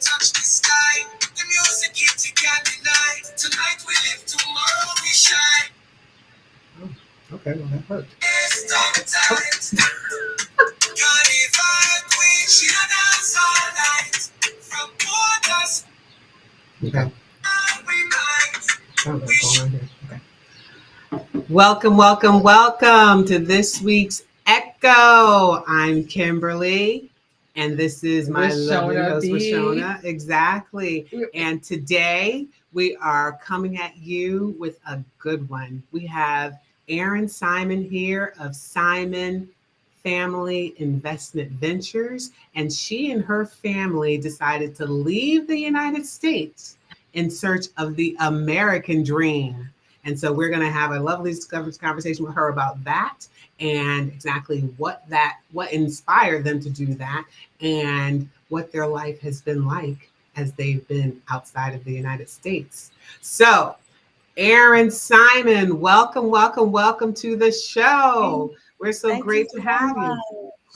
touch the sky. The music hits, you can't deny. Tonight we live, tomorrow we shine. Okay, well that hurt. It's time. Carnival queen, she a dance all night. From borders, Okay. we might. Oh, that's going on here. Okay. Welcome, welcome, welcome to this week's Echo. I'm Kimberly, and this is my lovely host, Rashona. Exactly. And today we are coming at you with a good one. We have Erin Simon here of Simon Family Investment Ventures, and she and her family decided to leave the United States in search of the American dream. And so we're going to have a lovely conversation with her about that and exactly what inspired them to do that and what their life has been like as they've been outside of the United States. So, Erin Simon, welcome, welcome, welcome to the show. We're so Thank great to you so have you. much.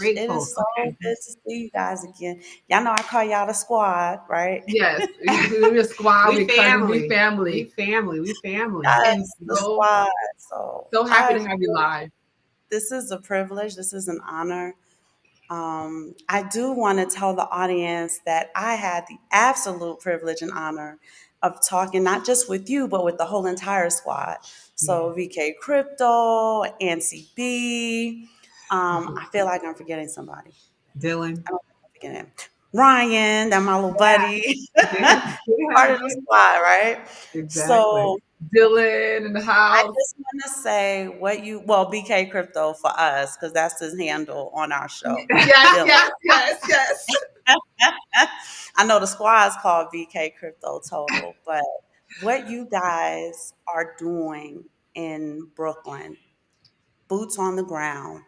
It Grateful. is so good to see you guys again. Y'all know I call y'all the squad, right? Yes, we're a squad. We We're cousins. family. We family. We family. We family. And Yes, the squad. so happy to have you live. This is a privilege. This is an honor. I do want to tell the audience that I had the absolute privilege and honor of talking not just with you, but with the whole entire squad. So VK Crypto, NCB. I feel like I'm forgetting somebody. Dylan. I don't think I'm forgetting him. Ryan, that my little buddy. Yeah. Part of the squad, right? Exactly. So Dylan in the I house. just want to say BK Crypto for us, because that's his handle on our show. Yes, Dylan. yes. I know the squad's called BK Crypto Total, but what you guys are doing in Brooklyn, boots on the ground,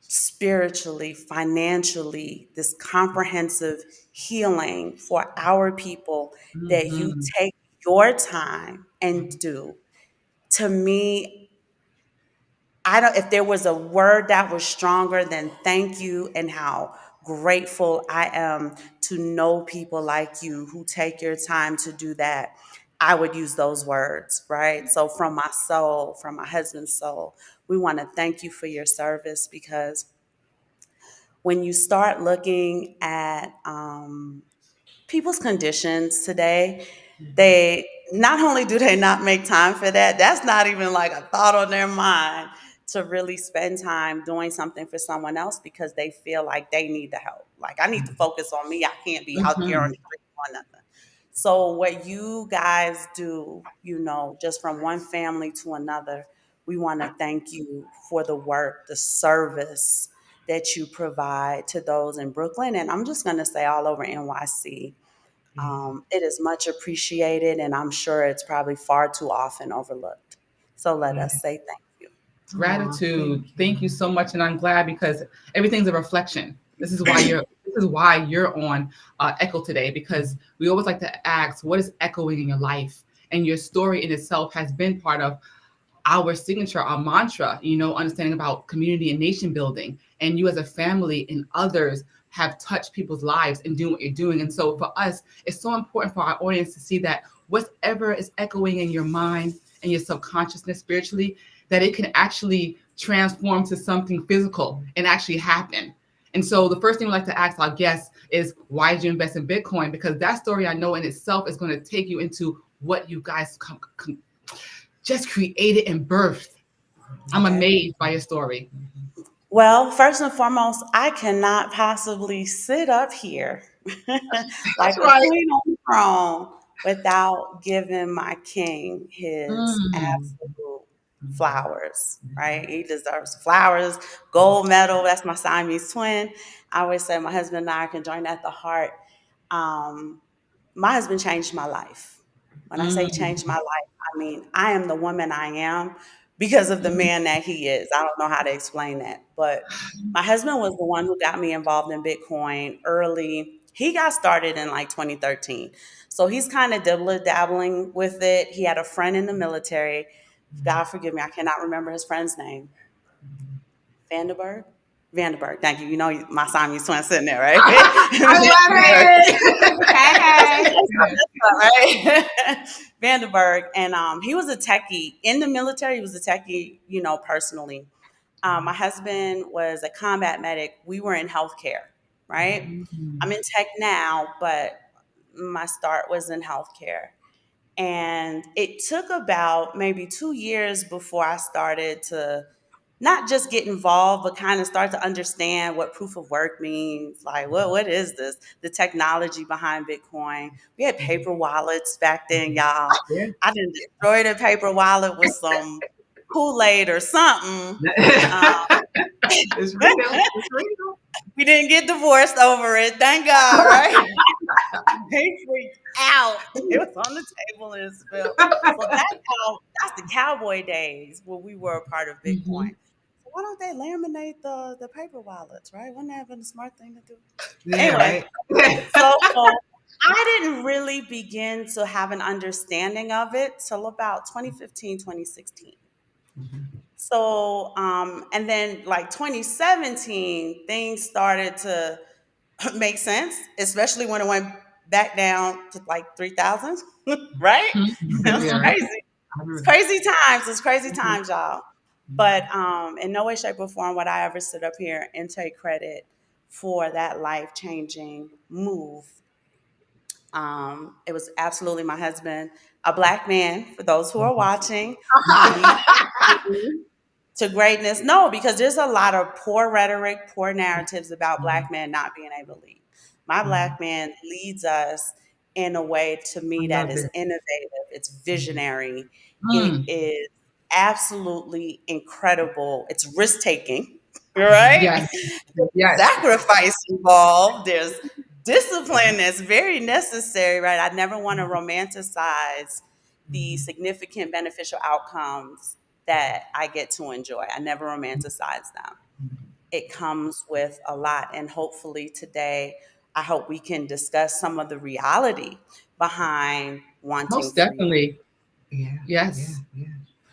spiritually, financially, this comprehensive healing for our people that you Mhm. take your time and do. To me, I don't if there was a word that was stronger than thank you and how grateful I am to know people like you who take your time to do that, I would use those words, right? So from my soul, from my husband's soul, we want to thank you for your service, because when you start looking at people's conditions today, they not only do they not make time for that, that's not even like a thought on their mind to really spend time doing something for someone else, because they feel like they need the help. Like, I need to focus on me. I can't be out here on the street doing nothing. So what you guys do, just from one family to another, we want to thank you for the work, the service that you provide to those in Brooklyn. And I'm just going to say all over NYC. It is much appreciated, and I'm sure it's probably far too often overlooked. So let us say thank you. Gratitude. Thank you so much, and I'm glad because everything's a reflection. This is why you're on Echo today, because we always like to ask, what is echoing in your life? And your story in itself has been part of our signature, our mantra, understanding about community and nation building. And you as a family and others have touched people's lives and doing what you're doing. And so for us, it's so important for our audience to see that whatever is echoing in your mind and your subconsciousness spiritually, that it can actually transform to something physical and actually happen. And so the first thing we like to ask our guests is, why did you invest in Bitcoin? Because that story I know in itself is going to take you into what you guys just created and birthed. I'm amazed by your story. Well, first and foremost, I cannot possibly sit up here like That's a right. queen on the throne without giving my king his Mm. absolute flowers, right? He deserves flowers, gold medal. That's my Siamese twin. I always say my husband and I can join at the heart. Um, my husband changed my life. When I say Mm. changed my life, I mean I am the woman I am because of the man that he is. I don't know how to explain that, but my husband was the one who got me involved in Bitcoin early. He got started in like 2013. So he's kind of dabbling with it. He had a friend in the military. God forgive me, I cannot remember his friend's name. Vandenberg? Vandenberg. Thank you. You know my Siamese twin sitting there, right? I love it. Hey, Right? Vandenberg, and he was a techie in the military. He was a techie, personally. My husband was a combat medic. We were in healthcare, right? I'm in tech now, but my start was in healthcare. And it took about maybe 2 years before I started to not just get involved, but kind of start to understand what proof of work means. Like, what is this? The technology behind Bitcoin. We had paper wallets back then, y'all. yeah. I didn't destroy the paper wallet with some Kool-Aid or something. Um, It's real. It's real. we didn't get divorced over it. Thank God, right? They freaked out. It was on the table and it spilled. So that's the cowboy days where we were a part of Bitcoin. Mhm. So why don't they laminate the paper wallets, right? Wouldn't that have been a smart thing to do? Yeah, Anyway, right. so I didn't really begin to have an understanding of it till about 2015, 2016. So, and then like 2017, things started to make sense, especially when it went back down to like 3,000, right? It was Yeah, right. crazy. I It's remember that. crazy times. It's crazy times, y'all. But in no way, shape, or form would I ever sit up here and take credit for that life changing move. It was absolutely my husband, a black man, for those who are watching, leading me to greatness. No, because there's a lot of poor rhetoric, poor narratives about black men not being able to lead. My black man leads us in a way, to I me, that love is it. innovative, it's visionary, it Mm. is absolutely incredible, it's risk taking, right? Yes. There's Yes. sacrifice involved, there's discipline that's very necessary, right? I never want to romanticize the significant beneficial outcomes that I get to enjoy. I never romanticize them. It comes with a lot. And hopefully today, I hope we can discuss some of the reality behind wanting Most freedom. definitely. Yeah, yeah, Yes. yeah.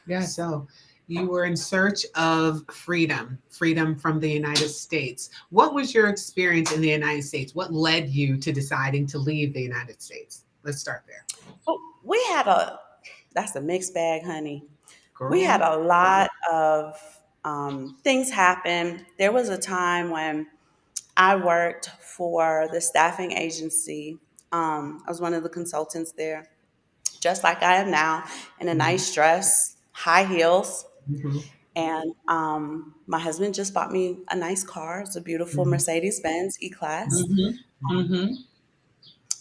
Yes. So you were in search of freedom, freedom from the United States. What was your experience in the United States? What led you to deciding to leave the United States? Let's start there. But that's a mixed bag, honey. We had Girl. a lot of things happen. There was a time when I worked for the staffing agency. I was one of the consultants there, just like I am now, in a Mhm, nice dress, high heels. mhm, And my husband just bought me a nice car. It's a beautiful mhm, Mercedes Benz E Class. Mm-hmm. Mm-hmm.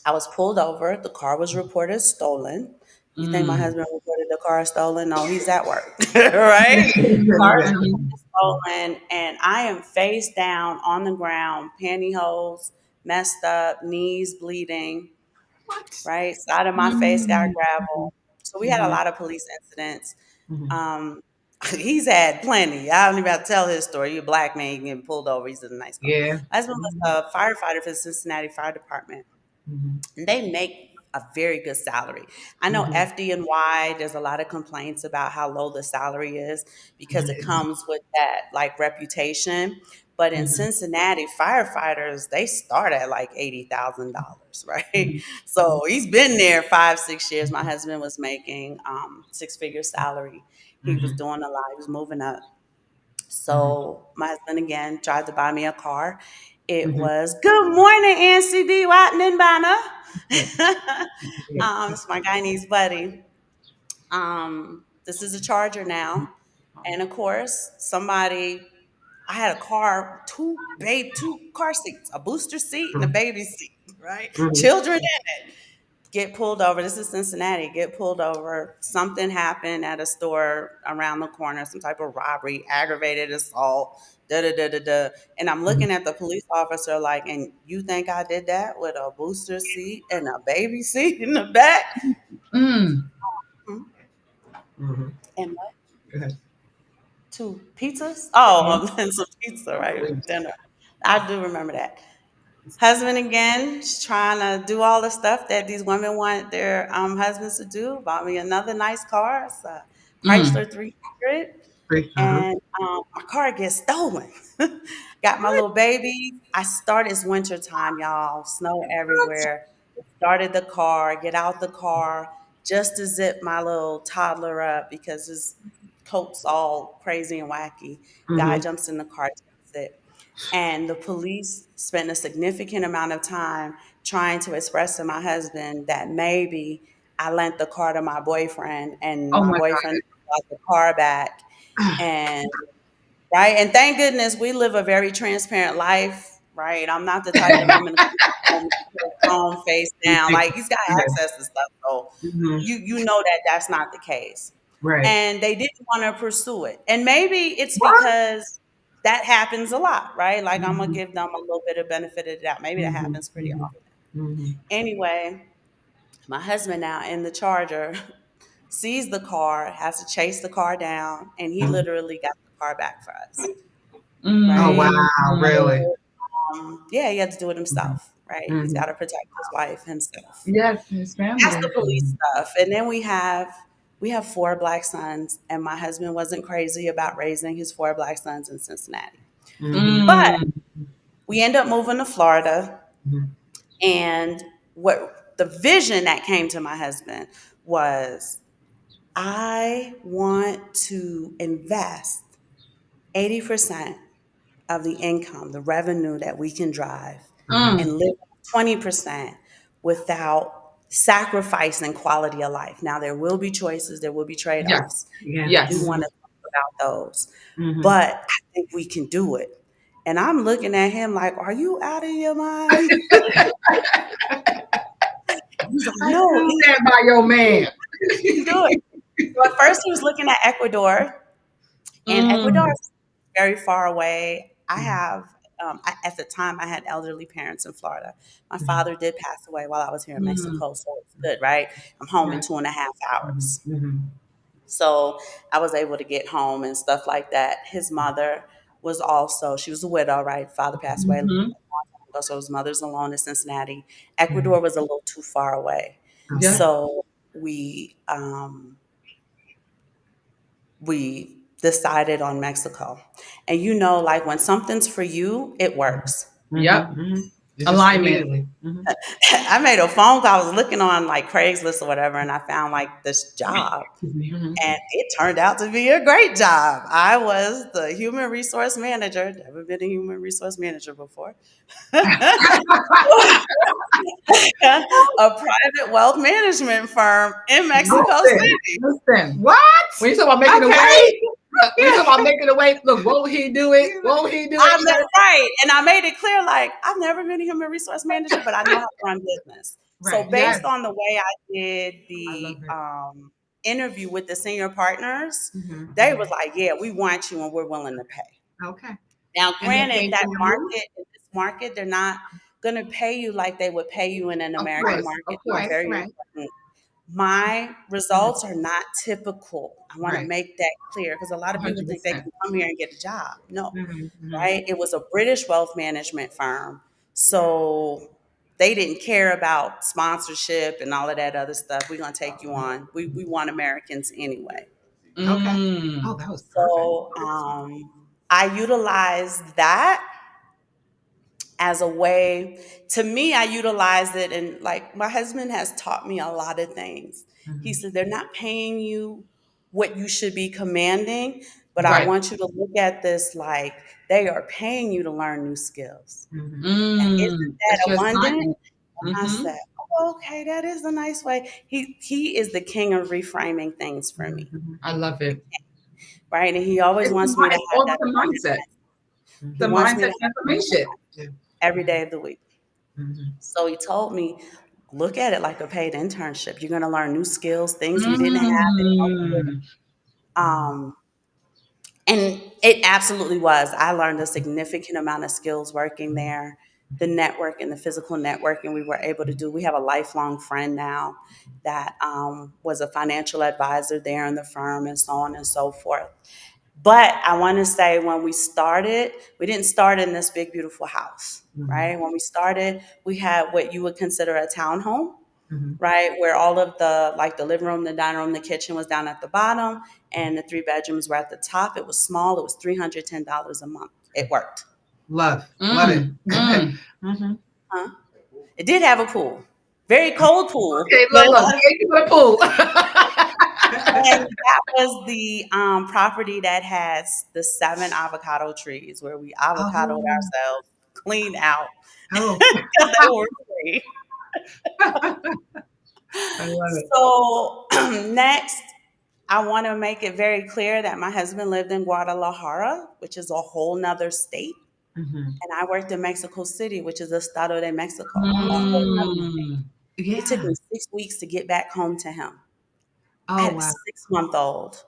I was pulled over. The car was reported stolen. You think my Mm. husband reported the car stolen? No, he's at work, right? Car is Mm-hmm. stolen, and I am face down on the ground, pantyhose messed up, knees bleeding, What? right? Side of my face got Mm. gravel. So we had a Mm-hmm. lot of police incidents. Mhm, Um, he's had plenty. I don't even have to tell his story. You're a black man, you getting pulled over. He's in a nice car. yeah. My husband was Mhm, a firefighter for the Cincinnati Fire Department, mhm, and they make a very good salary. I know mhm. FD&Y, there's a lot of complaints about how low the salary is because it comes with that like reputation. But in Mhm, Cincinnati, firefighters, they start at like $80,000, right? mhm, mhm, So he's been there 5, 6 years. My husband was making six-figure salary. He was mhm, doing a lot. He was moving up. mhm, So my husband again tried to buy me a car. It mhm. was good morning, NCB Watton and Banner. Yeah, yeah. It's my Guyanese buddy. This is a Charger now, and of course, I had a car, two car seats, a booster seat and a Mhm, baby seat, right? mhm, Children in it. Get pulled over. This is Cincinnati. Get pulled over. Something happened at a store around the corner, some type of robbery, aggravated assault, da da da da da. And I'm mhm, looking at the police officer like, and you think I did that with a booster seat and a baby seat in the back? Mm. Hmm. mhm. And what? Go ahead. Two pizzas? Mhm. Oh, and some pizza, I right? believe it. Dinner. I do remember that. Husband again, just trying to do all the stuff that these women want their husbands to do. Bought me another nice car. It's a Mm. Chrysler 300. Great. Uh-huh. And my car gets stolen. Got my little baby. It's winter time, y'all. Snow everywhere. Started the car, get out the car, just to zip my little toddler up because his coat's all crazy and wacky. Guy Mhm. jumps in the car, takes it. And the police spent a significant amount of time trying to express to my husband that maybe I lent the car to my boyfriend and Oh my my boyfriend got the car back. And right. And thank goodness we live a very transparent life, right? I'm not the type of God. woman to come home with her phone face You down. think- Like he's got yeah. access to stuff. So Mhm. you know that that's not the case. Right. And they didn't want to pursue it. And maybe it's What? because that happens a lot, right? Like I'm gonna Mhm. give them a little bit of benefit of the doubt. Maybe that Mhm. happens pretty Mhm. often. Mhm. Anyway, my husband now in the Charger sees the car, has to chase the car down, and he Mhm. literally got the car back for us, Oh right? wow! Really? So, yeah, he had to do it Mhm. himself, right? He's got Mhm. to protect his wife himself. Yes, his That's the family. police Mhm. stuff. And then we have four black sons, and my husband wasn't crazy about raising his four black sons in Cincinnati. Mhm. But Mm. we end up moving to Florida, Mhm. and what the vision that came to my husband was I want to invest 80% of the income, the revenue that we can drive, Mhm. and Mm. live 20% without sacrificing quality of life. Now, there will be choices, there will be trade Yes. offs. Yeah. We Yes. want Mhm. to talk about those, Mhm. but I think we can do it. And I'm looking at him like, are you out of your mind? He's like, I no, can stand by your man. you can do it. So at first, he was looking at Ecuador, and Ecuador Mm. is very far away. Mhm. At the time, I had elderly parents in Florida. My Mhm. father did pass away while I was here in Mm. Mexico, so it's good, right? I'm home in Right. 2.5 hours. Mhm. Mhm. So I was able to get home and stuff like that. His mother she was a widow, right? Father passed away a long Mm-hmm. time ago, so his mother's alone in Cincinnati. Yeah. Ecuador was a little too far away. Okay. Yes. So we decided on Mexico. And like when something's for you, it works. Yep. Mhm. Mhm. It's just Alignment. immediately. Mhm. I made a phone call. I was looking on like Craigslist or whatever, and I found like this job. Excuse me. Mm-hmm. And it turned out to be a great job. I was the human resource manager. Never been a human resource manager before. A private wealth management firm in Mexico Listen, City. listen. What? When you talk about making a Okay. way, look, when you talk about making a way, look, won't he do it? Won't he do it? I've never right, and I made it clear like I've never been a human resource manager, but I know how to run business. So Right. based Yes. on the way I did I love the it. interview with the senior partners, Mhm. they was like, "Yeah, we want you, and we're willing to pay." Okay. Now, And they granted, paid for your move? in this market, they're not going to pay you like they would pay you in an Of American Right. course. market. Of It's Right. course. very Right. important. My Mhm. results are not typical. I want to Right. make that clear because a lot of people think they 100%. can come here and get a job. No, Mhm. Mhm. right? It was a British wealth management firm. So they didn't care about sponsorship and all of that other stuff. We're going to take you on. We want Americans anyway. Okay. Mm. Oh, that was perfect. So I utilized that as a way. To me, I utilized it, and like my husband has taught me a lot of things. He Mhm. said they're not paying you what you should be commanding, but I Mhm. Right. want you to look at this like they are paying you to learn new skills. Mhm. Now, isn't Mm. that That's your abundant? assignment. I Mm-hmm. said, oh, okay, that is a nice way. He is the king of reframing things for Mhm. me, Mhm. I love it. right? And he always wants me to It's have all about that the abundant. mindset. He The Mhm. wants me to mindset have transformation. Yeah. every day of the week. Mhm. So he told me, look at it like a paid internship. You're going to learn new skills, things we didn't have. Mm. Mhm. Um, and it absolutely was. I learned a significant amount of skills working there. The networking, the physical networking we were able to do. We have a lifelong friend now that was a financial advisor there in the firm and so on and so forth. But I want to say when we didn't start in this big, beautiful house, Mhm. right? When we started, we had what you would consider a townhome, Mhm. right? Where all of the living room, the dining room, the kitchen was down at the bottom, and the three bedrooms were at the top. It was small. It was $310 a month. It worked. Love it. Mm. Huh? It did have a pool, very cold pool. Okay, look, thank you for the pool. And that was the property that has the 7 avocado trees where we avocadoed Oh, ourselves clean out oh, because they were free. I love it. So next, I want to make it very clear that my husband lived in Guadalajara, which is a whole nother state. Hmm. And I worked in Mexico City, which is Estado de Mexico, a whole nother state. Mm. It took me Yeah. 6 weeks to get back home to him. I Oh, had a wow. 6 month old.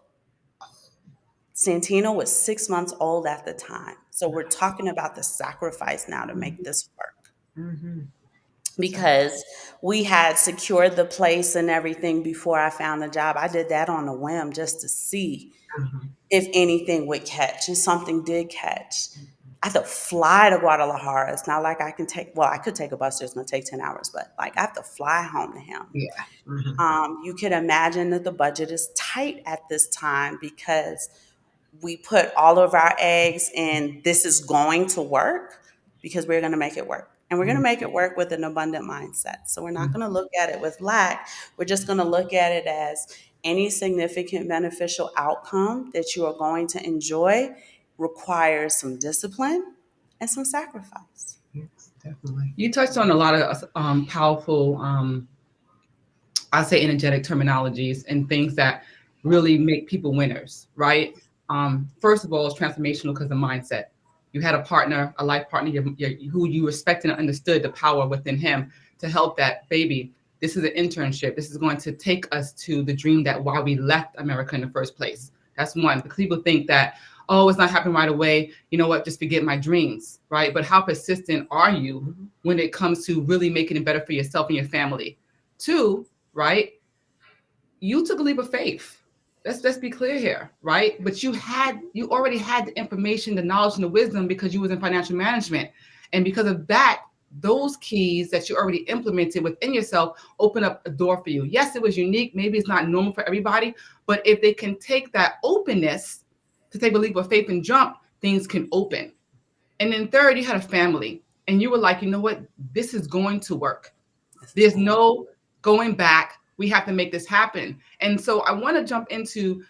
Santino was 6 months old at the time. So we're talking about the sacrifice now to make this work. Hmm. Because we had secured the place and everything before I found the job. I did that on a whim just to see Uh-huh. if anything would catch, and something did catch. I had to fly to Guadalajara. It's not like I can take, well, I could take a bus, it's gonna take 10 hours, but like I have to fly home to him. Yeah. Hmm. You can imagine that the budget is tight at this time because we put all of our eggs in this is going to work because we're going to make it work. And we're going to make it work with an abundant mindset. So we're not going to look at it with lack. We're just going to look at it as any significant beneficial outcome that you are going to enjoy requires some discipline and some sacrifice. Yes, definitely. You touched on a lot of powerful, I say, energetic terminologies and things that really make people winners, right? First of all, it's transformational because of mindset. You had a partner, a life partner, who you respected and understood the power within him to help that baby. This is an internship. This is going to take us to the dream that why we left America in the first place. That's one. Because people think that, oh, it's not happening right away. You know what? Just forget my dreams, right? But how persistent are you when it comes to really making it better for yourself and your family? Two, right? You took a leap of faith. Let's be clear here, right? But you already had the information, the knowledge, and the wisdom because you was in financial management, and because of that, those keys that you already implemented within yourself open up a door for you. Yes, it was unique. Maybe it's not normal for everybody, but if they can take that openness to take a leap of faith and jump, things can open. And then third, you had a family, and you were like, you know what? This is going to work. This is There's going to no going back. We have to make this happen. And so I want to jump into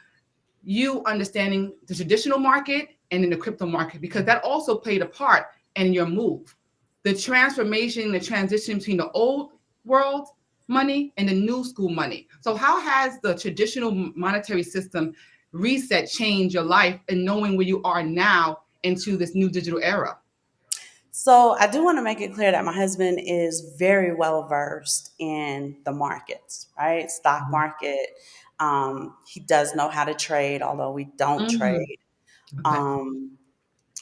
you understanding the traditional market and in the crypto market, because that also played a part in your move. The transformation, the transition between the old world money and the new school money. So how has the traditional monetary system reset changed your life and knowing where you are now into this new digital era? So I do want to make it clear that my husband is very well versed in the markets, right? Stock Mhm. market. He does know how to trade, although we don't Mm, trade. okay. Um,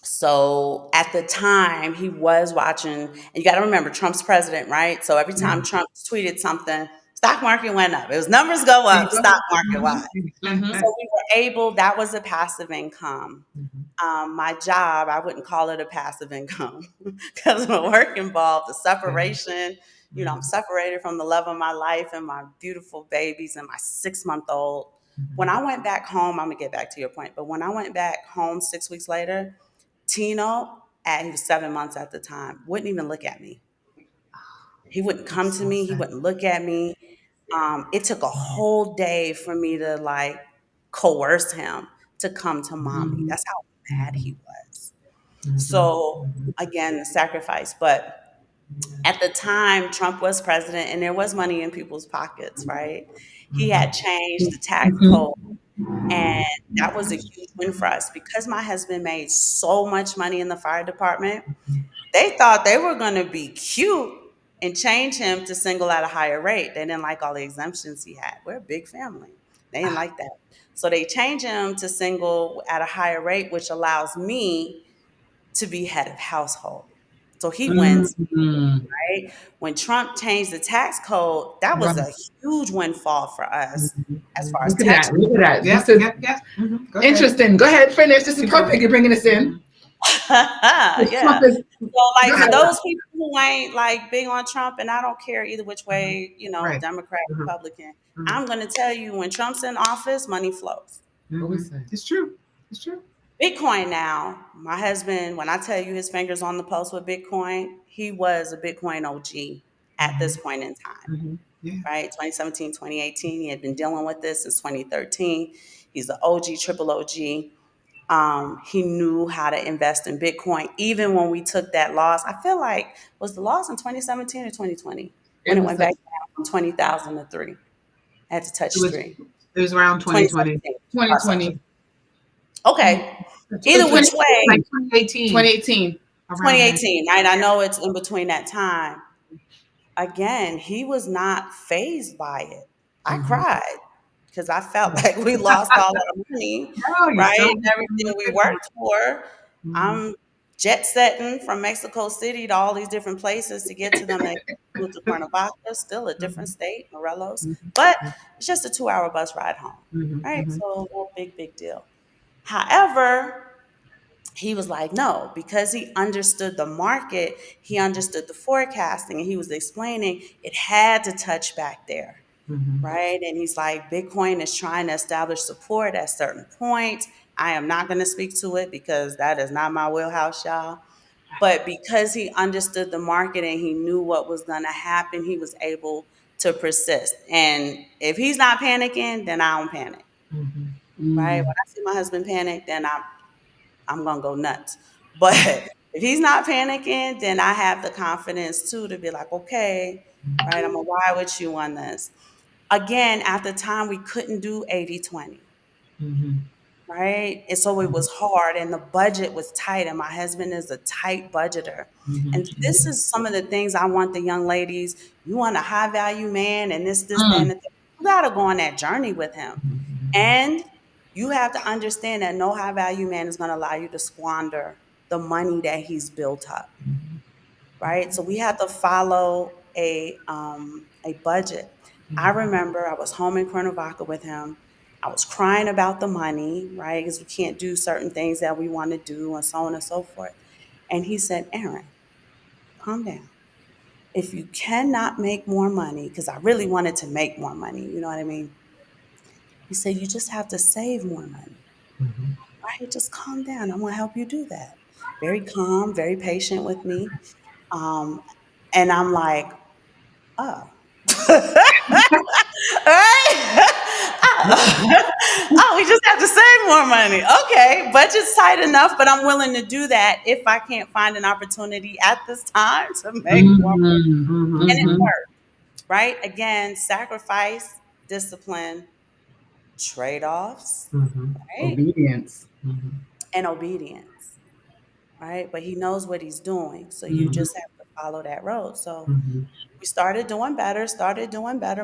so at the time, he was watching, and you got to remember, Trump's president, right? So every time Yeah. Trump tweeted something, stock market went up. It was numbers go There you up, go. stock market wide. Mhm. Mm-hmm. So we were able. That was a passive income. Mhm. My job, I wouldn't call it a passive income because the work involved the Yeah. separation. You know, I'm Mhm. separated from the love of my life and my beautiful babies and my 6 month old. When I went back home, I'm gonna get back to your point, but when I went back home 6 weeks later, Tino, and he was 7 months at the time, wouldn't even look at me. He wouldn't come That's to so me. He sad. wouldn't look at me. It took a whole day for me to like coerce him to come to mommy. Mm-hmm. That's how mad Mhm. he was. Mhm. So Mhm. again, the sacrifice. But at the time, Trump was president and there was money in people's pockets, right? He had Mhm. changed the tax Mm-hmm. code. And that was a huge win for us because my husband made so much money in the fire department. They thought they were going to be cute and change him to single at a higher rate. They didn't like all the exemptions he had. We're a big family. They didn't like that. So they changed him to single at a higher rate, which allows me to be head of household. So he wins, Mm-hmm. right? When Trump changed the tax code, that was Right. a huge windfall for us Mhm. as far as Look at tax. that. Look at that. This Yep, is yep, yep. Mhm. Go ahead. interesting. Go ahead, finish. This is Keep perfect. going. You're bringing us in. Mhm. Yeah. Trump is. So, Go like, for ahead. those people who ain't like big on Trump, and I don't care either which Mhm. way, Right. Democrat, Mhm. Republican, Mhm. I'm going to tell you when Trump's in office, money flows. What we Mhm. say? It's true. It's true. Bitcoin now, my husband, when I tell you his fingers on the pulse with Bitcoin, he was a Bitcoin OG at this point in time, Mhm. Yeah. right? 2017, 2018, he had been dealing with this since 2013. He's the OG, triple OG. He knew how to invest in Bitcoin. Even when we took that loss, I feel like, was the loss in 2017 or 2020? When It it was went back down from 20,000 to three. I had to touch It was three. it was around 2020. 2017. That's what 2020. Okay. It was Either which way, Like 2018. 2018. Around there. 2018, right? I know it's in between that time. Again, he was not phased by it. I Mhm. cried because I felt like we lost all our money, No, you right? still And everything we Bitcoin. worked for. Mhm. I'm jet setting from Mexico City to all these different places to get to them. They flew to Cuernavaca, still a different Mhm. state, Morelos, Mhm. but it's just a 2 hour bus ride home, Mhm. right? Mhm. So a little big deal. However, he was like, no, because he understood the market, he understood the forecasting, and he was explaining it had to touch back there, Mhm. right? And he's like, Bitcoin is trying to establish support at certain points. I am not going to speak to it because that is not my wheelhouse, y'all. But because he understood the market and he knew what was going to happen, he was able to persist. And if he's not panicking, then I don't panic, Mhm. right? When Mm. I see my husband panic, then I'm gonna go nuts. But if he's not panicking, then I have the confidence too to be like, okay, right, I'm gonna ride with you on this. Again, at the time we couldn't do 80/20, Mhm. right? And so it was hard and the budget was tight, and my husband is a tight budgeter. Mhm. And this is some of the things I want the young ladies, you want a high value man and this, that, and Mm. the thing. You gotta go on that journey with him. And you have to understand that no high value man is going to allow you to squander the money that he's built up, right? So we have to follow a budget. I remember I was home in Cuernavaca with him. I was crying about the money, right? Because we can't do certain things that we want to do and so on and so forth. And he said, Aaron, calm down. If you cannot make more money, because I really wanted to make more money, you know what I mean? He said, you just have to save more money. Mhm. Right? Just calm down. I'm gonna help you do that. Very calm, very patient with me. Um, and I'm like, oh. Right? Oh. Oh, we just have to save more money. Okay, budget's tight enough, but I'm willing to do that if I can't find an opportunity at this time to make more money. Mhm. And it Mhm. worked, right? Again, sacrifice, discipline, trade-offs, Mhm. right? Obedience. Mhm. And obedience. Right? But he knows what he's doing. So you Mhm. just have to follow that road. So Mhm. we started doing better,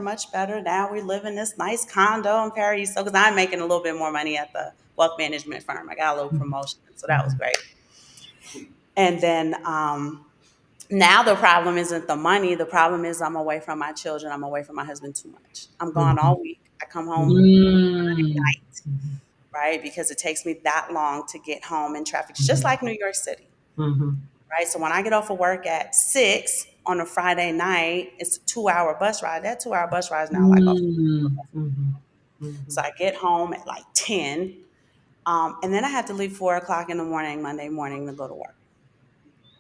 much better. Now we live in this nice condo in Paris. So, because I'm making a little bit more money at the wealth management firm, I got a little promotion. So that was Mhm. great. And then now the problem isn't the money. The problem is I'm away from my children. I'm away from my husband too much. I'm gone Mhm. all week. I come home Mm. Mhm. right? Because it takes me that long to get home in traffic. It's just like New York City. Mhm. Right? So when I get off of work at 6 on a Friday night, it's a 2 hour bus ride. That 2 hour bus ride is now like a Mm. Mhm. so Mhm. I get home at like 10. And then I have to leave 4 o'clock in the morning, Monday morning to go to work.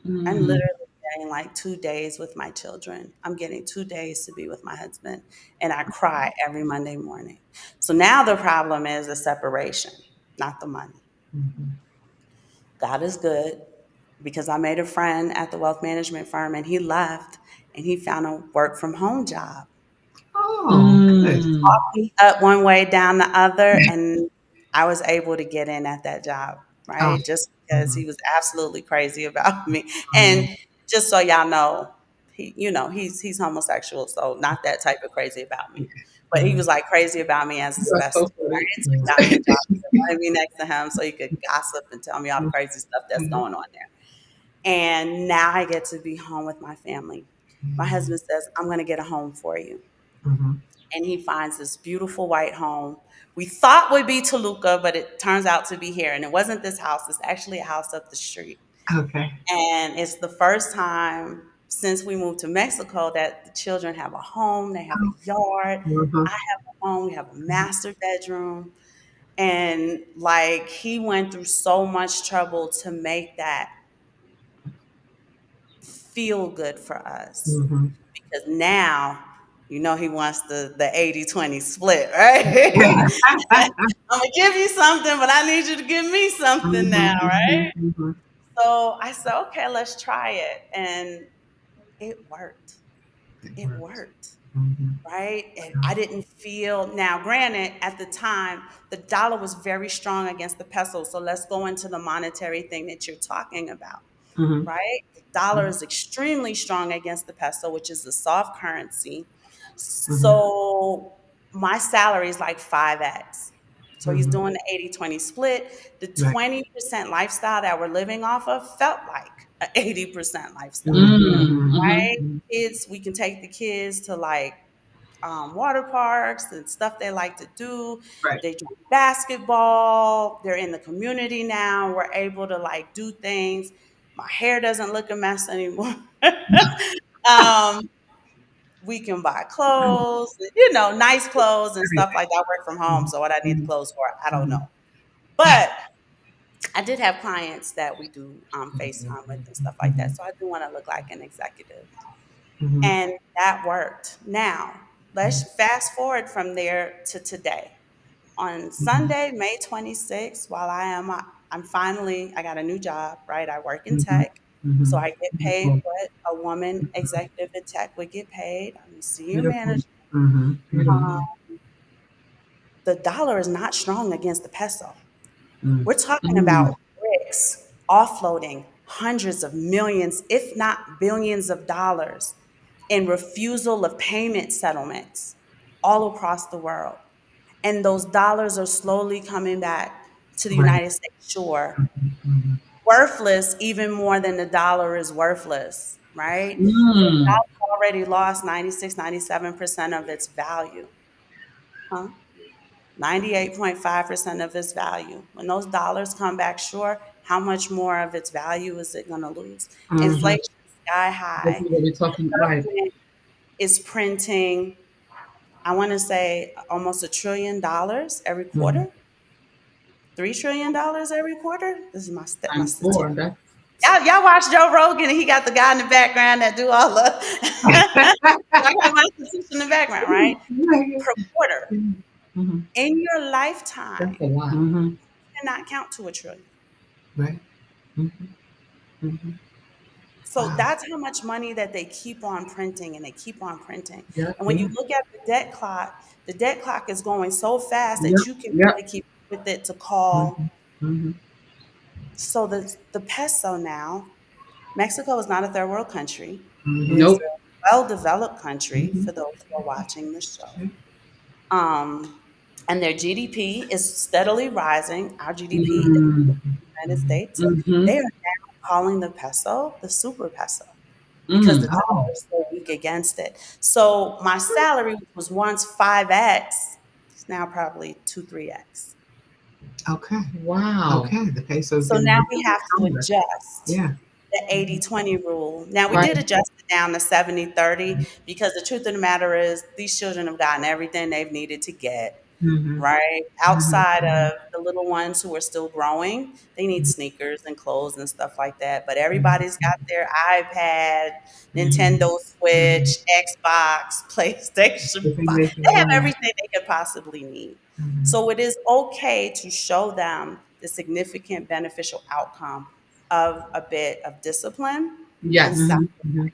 I'm Mm. literally getting like 2 days with my children. I'm getting 2 days to be with my husband. And I cry every Monday morning. So now the problem is the separation, not the money. Mhm. God is good because I made a friend at the wealth management firm and he left and he found a work from home job. Oh, good. Mm. Talked me up one way, down the other, and I was able to get in at that job, Oh. right? Just because he Mhm. was absolutely crazy about me. And Mhm. just so y'all know, he's homosexual, so not that type of crazy about me. But he Mhm. was like crazy about me as his You are bestie, so funny. right? So he Mhm. got me a job. He wanted me next to him so he could gossip and tell me all the crazy stuff that's Mhm. going on there. And now I get to be home with my family. My husband says, I'm going to get a home for you. Mhm. And he finds this beautiful white home. We thought would be Toluca, but it turns out to be here. And it wasn't this house, it's actually a house up the street. Okay. And it's the first time since we moved to Mexico that the children have a home, they have a yard. Mhm. I have a home, we have a master bedroom. And like he went through so much trouble to make that feel good for us. Mm-hmm. Because now, he wants the 80-20 split, right? I'm gonna give you something, but I need you to give me something now, right? Mm-hmm. So I said, okay, let's try it. And it worked. It It works. worked. Mm-hmm. Right? And I didn't feel, now granted, at the time, the dollar was very strong against the peso. So let's go into the monetary thing that you're talking about, Mm-hmm. right? The dollar is extremely strong against the peso, which is the soft currency. Mm-hmm. So my salary is like 5x. So he's Mm-hmm. doing the 80-20 split. The Right. 20% lifestyle that we're living off of felt like an 80% lifestyle, Mm-hmm. right? Mm-hmm. Kids, we can take the kids to like water parks and stuff they like to do. Right. They do basketball. They're in the community now. We're able to like do things. My hair doesn't look a mess anymore. um, we can buy clothes, nice clothes and stuff Everything. like that. I work from home, so what I need the Mm-hmm. clothes for, I don't Mm-hmm. know. But I did have clients that we do FaceTime with and stuff like that. So I do want to look like an executive. Mm-hmm. And that worked. Now, let's fast forward from there to today. On Mm-hmm. Sunday, May 26th, while I got a new job, right? I work in Mm-hmm. tech. So Mm-hmm. I get paid Beautiful. what a woman executive in tech would get paid. I'm a senior Beautiful. manager. Mm-hmm. Uh, Mm-hmm. the dollar is not strong against the peso. Mm-hmm. We're talking Mm-hmm. about BRICS offloading hundreds of millions, if not billions of dollars in refusal of payment settlements all across the world. And those dollars are slowly coming back to the Right. United States shore, Mm-hmm. worthless even more than the dollar is worthless, right? So the Mm. dollar already lost 96, 97% of its value. Huh? 98.5% of its value. When those dollars come back short, how much more of its value is it going to lose? Mm-hmm. Inflation sky This high. is what we're talking, right? Government is printing, I want to say, almost $1 trillion every Mm-hmm. quarter. $3 trillion every quarter. This is my Times statistic. four. That's Y'all watch Joe Rogan and he got the guy in the background that do all the. I got my statistics in the background, right? Per quarter Mm-hmm. in your lifetime, a lot. Mm-hmm. cannot count to 1 trillion. Right. Mm-hmm. Mm-hmm. So Wow. that's how much money that they keep on printing and they keep on printing. Yep. And when you Yeah. look at the debt clock is going so fast that Yep. you can Yep. really keep with it to Mm-hmm. call. Mm-hmm. So the peso now, Mexico is not a third world country. It Mm-hmm. is Nope. a well-developed country Mm-hmm. for those who are watching the show. Okay. Um, and their GDP is steadily rising. Our GDP is Mm. the United States. Mm-hmm. They are now calling the peso the super peso because the Mm. dollar Oh. is so weak against it. So my salary, which was once 5x, is now probably 2, 3x. Okay. Wow. Okay. The peso's So getting now a we little have to stronger. adjust Yeah. the 80-20 rule. Now we Right. did adjust it down to 70-30 because the truth of the matter is these children have gotten everything they've needed to get. Mm-hmm. Right? Outside Mm-hmm. of the little ones who are still growing, they need sneakers and clothes and stuff like that. But everybody's Mm-hmm. got their iPad, Mm-hmm. Nintendo Mm-hmm. Switch, Xbox, PlayStation Everything 5. they can They have learn. everything they could possibly need. Mm-hmm. So it is okay to show them the significant beneficial outcome of a bit of discipline and Yes. Mm-hmm. sacrifice. Mm-hmm.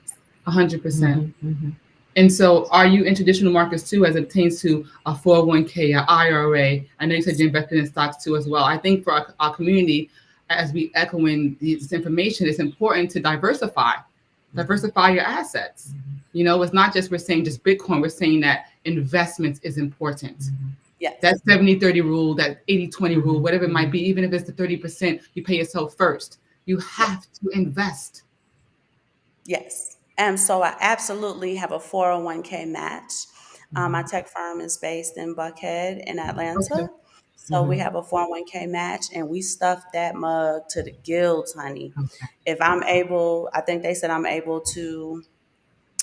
100%. Mm-hmm. And so, are you in traditional markets too, as it pertains to a 401k, a IRA? I know you said you invested in stocks too as well. I think for our community, as we echoing this information, it's important to diversify your assets. It's not just we're saying just Bitcoin. We're saying that investments is important. That Yes. 70-30 rule, that 80-20 rule, Mm-hmm. whatever it might be, even if it's the 30%, you pay yourself first. You Yes. have to invest. Yes. And so I absolutely have a 401k match. My Mm-hmm. tech firm is based in Buckhead in Okay. Atlanta. So we Mm-hmm. have a 401k match and we stuff that mug to the gills, honey. Okay. If I'm able, I think they said I'm able to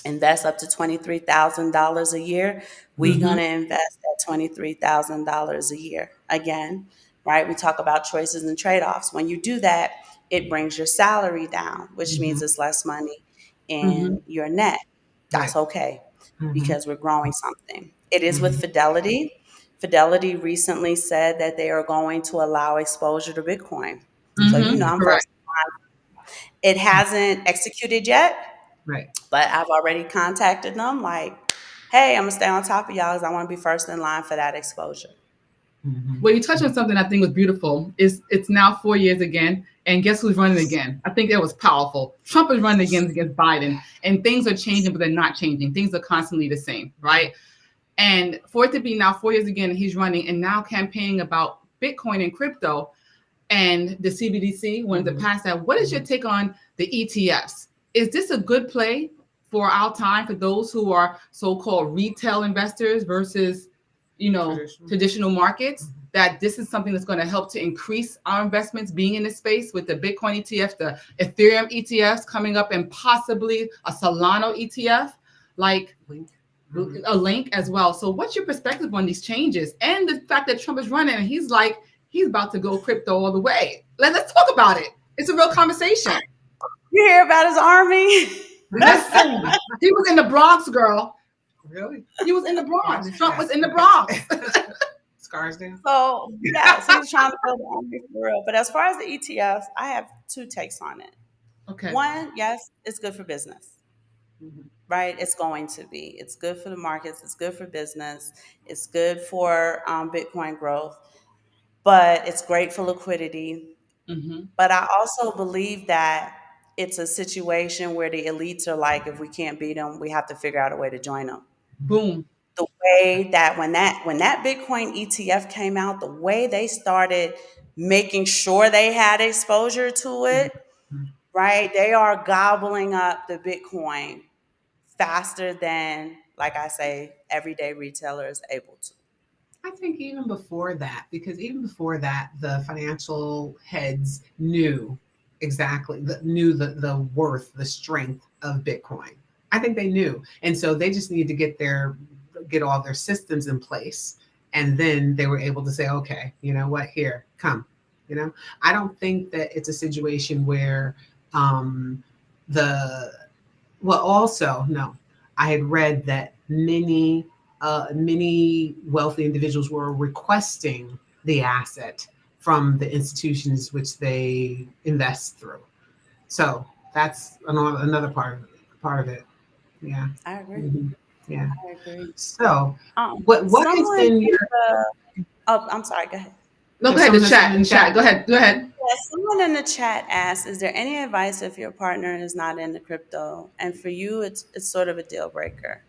invest up to $23,000 a year. We're Mm-hmm. going to invest that $23,000 a year. again, right? We talk about choices and trade offs. When you do that, it brings your salary down, which means Mhm. it's less money Mhm. in your net. Right. That's okay Mhm. because we're growing something. It is with Mhm. Fidelity. Fidelity recently said that they are going to allow exposure to Bitcoin. So, Mhm. you know, I'm Correct. first. It hasn't executed yet, Right. but I've already contacted them like, hey, I'm going to stay on top of y'all because I want to be first in line for that exposure. Mhm. Well, you touched on something I think was beautiful. It's now 4 years again, and guess who's running again? I think that was powerful. Trump is running against Biden, and things are changing, but they're not changing. Things are constantly the same, right? And for it to be now 4 years again, and he's running and now campaigning about Bitcoin and crypto and the CBDC wanted to pass that. What is your take on the ETFs? Is this a good play for our time for those who are so-called retail investors versus, traditional markets? That this is something that's going to help to increase our investments being in this space with the Bitcoin ETF, the Ethereum ETFs coming up, and possibly a Solana ETF, like a link as well. So what's your perspective on these changes and the fact that Trump is running and he's like, he's about to go crypto all the way? Let's talk about it. It's a real conversation. You hear about his army? Listen, he was in the Bronx, girl. Really? He was in the Bronx. Yeah. Trump was in the Bronx. Scarsdale. So, yes, he's trying to build an army for real. But as far as the ETFs, I have two takes on it. Okay. One, yes, it's good for business, Mhm. right? It's going to be. It's good for the markets. It's good for business. It's good for Bitcoin growth, but it's great for liquidity. Mm-hmm. But I also believe that it's a situation where the elites are like, if we can't beat them, we have to figure out a way to join them. Boom. The way that when that Bitcoin ETF came out, the way they started making sure they had exposure to it, right? They are gobbling up the Bitcoin faster than, like I say, everyday retailer is able to. I think even before that, because even before that, the financial heads knew exactly, knew the worth, the strength of Bitcoin. I think they knew, and so they just needed to get all their systems in place, and then they were able to say, okay, you know what, here, come. I don't think that it's a situation where the well, also, no, I had read that many wealthy individuals were requesting the asset from the institutions which they invest through. So that's another part of it. Yeah. I agree. Mhm. Yeah. I agree. So, what has Someone been in your? the oh, I'm sorry. Go ahead. No, go If ahead. The someone has chat. something The in chat. chat. Go ahead. Go ahead. Yeah, someone in the chat asked, "Is there any advice if your partner is not into crypto, and for you, it's sort of a deal breaker?"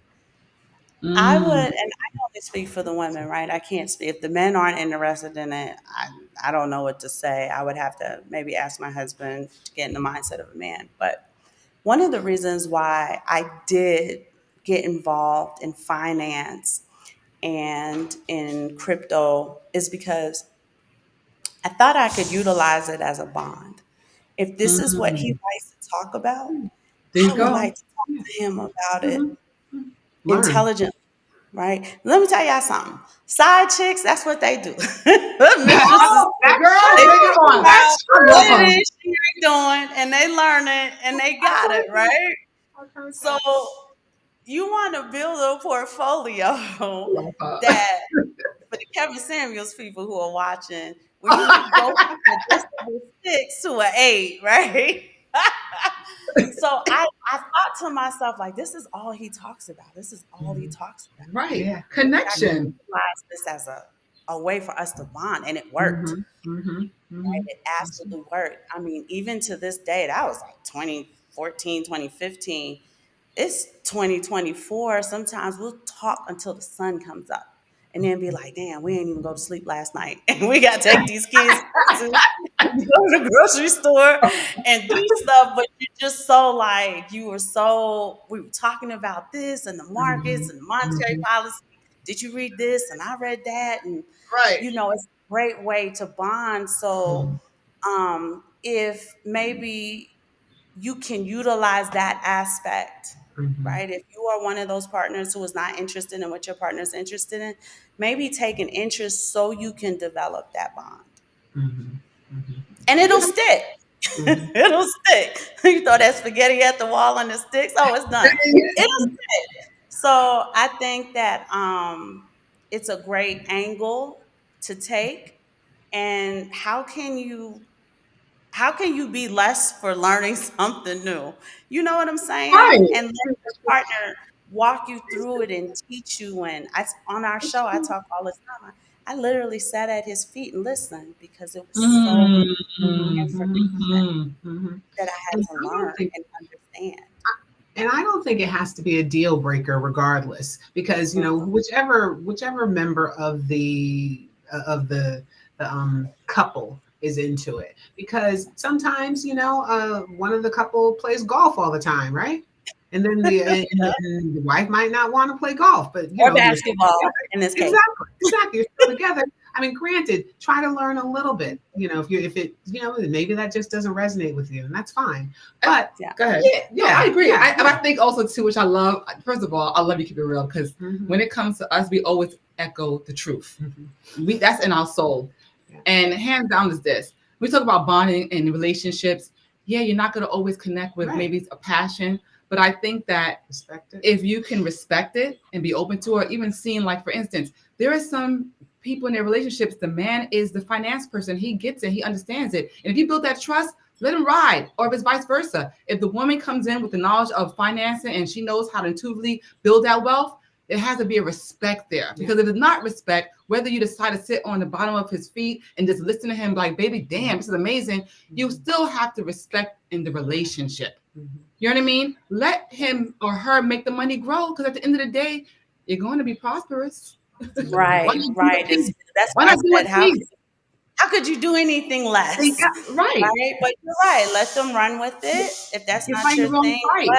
I would, Mm, and I can only speak for the women, right? I can't speak if the men aren't interested in it. I don't know what to say. I would have to maybe ask my husband to get in the mindset of a man. But one of the reasons why I did get involved in finance and in crypto is because I thought I could utilize it as a bond. If this is what he mm. likes to talk about, There I you would go. like to talk Yeah. to him about it Mhm. Learn. intelligently, right? Let me tell y'all something. Side chicks, that's what they do. Mistresses, Oh, that's Girl, they bring it true. figure on. out That's I what love it true. them. is she doing and they learn it and they I've got heard it, that. right? I've heard So that. you want to build a portfolio I love her. that for the Kevin Samuels people who are watching, where you could go from an adjustable 6 to an 8, right? So I thought to myself, like, this is all he talks about. This is all he Mhm. talks about. Right. Yeah. I can Connection. utilize this as a way for us to bond, and it worked. Mhm. Mhm. Right? Mhm. It absolutely worked. I mean, even to this day, that was like 2014, 2015. It's 2024. Sometimes we'll talk until the sun comes up and then be like, damn, we ain't even go to sleep last night. And we got to take these kids to go to the grocery store and do stuff. But you're just so like, we were talking about this and the markets Mhm. and monetary Mhm. policy. Did you read this? And I read that. And, Right. it's a great way to bond. So, Mhm. if maybe you can utilize that aspect right? If you are one of those partners who is not interested in what your partner is interested in, maybe take an interest so you can develop that bond. And it'll stick. It'll stick. You throw that spaghetti at the wall and it sticks. Oh, it's done. It'll stick. So I think that it's a great angle to take. And how can you be less for learning something new? You know what I'm saying? Right. And let your partner walk you through it and teach you. And on our show, I talk all the time. I literally sat at his feet and listened because it was so much information that I had And to I don't learn think and understand. and I don't think it has to be a deal breaker regardless, because whichever member of the couple is into it, because sometimes one of the couple plays golf all the time, right? And then and the wife might not want to play golf, but Or you're still basketball together. in this case. Exactly, you're still together. I mean, granted, try to learn a little bit. Maybe that just doesn't resonate with you, and that's fine. But Go ahead. Yeah, I agree. I think also too, which I love. First of all, I love you keep it real, because when it comes to us, we always echo the truth. That's in our soul. Yeah. And hands down is this: we talk about bonding and relationships. Yeah, you're not going to always connect with maybe a passion, but I think that if you can respect it and be open to it, even seeing, like, for instance, there are some people in their relationships, the man is the finance person. He gets it. He understands it. And if you build that trust, let him ride. Or if it's vice versa. If the woman comes in with the knowledge of financing and she knows how to intuitively build that wealth, there has to be a respect there. Because if it's not respect, whether you decide to sit on the bottom of his feet and just listen to him like, baby, damn, this is amazing, you still have to respect in the relationship. You know what I mean? Let him or her make the money grow, because at the end of the day, you're going to be prosperous. Right. That's why I said, how could you do anything less? Right. But you're right. Let them run with it if that's not your thing. Right. But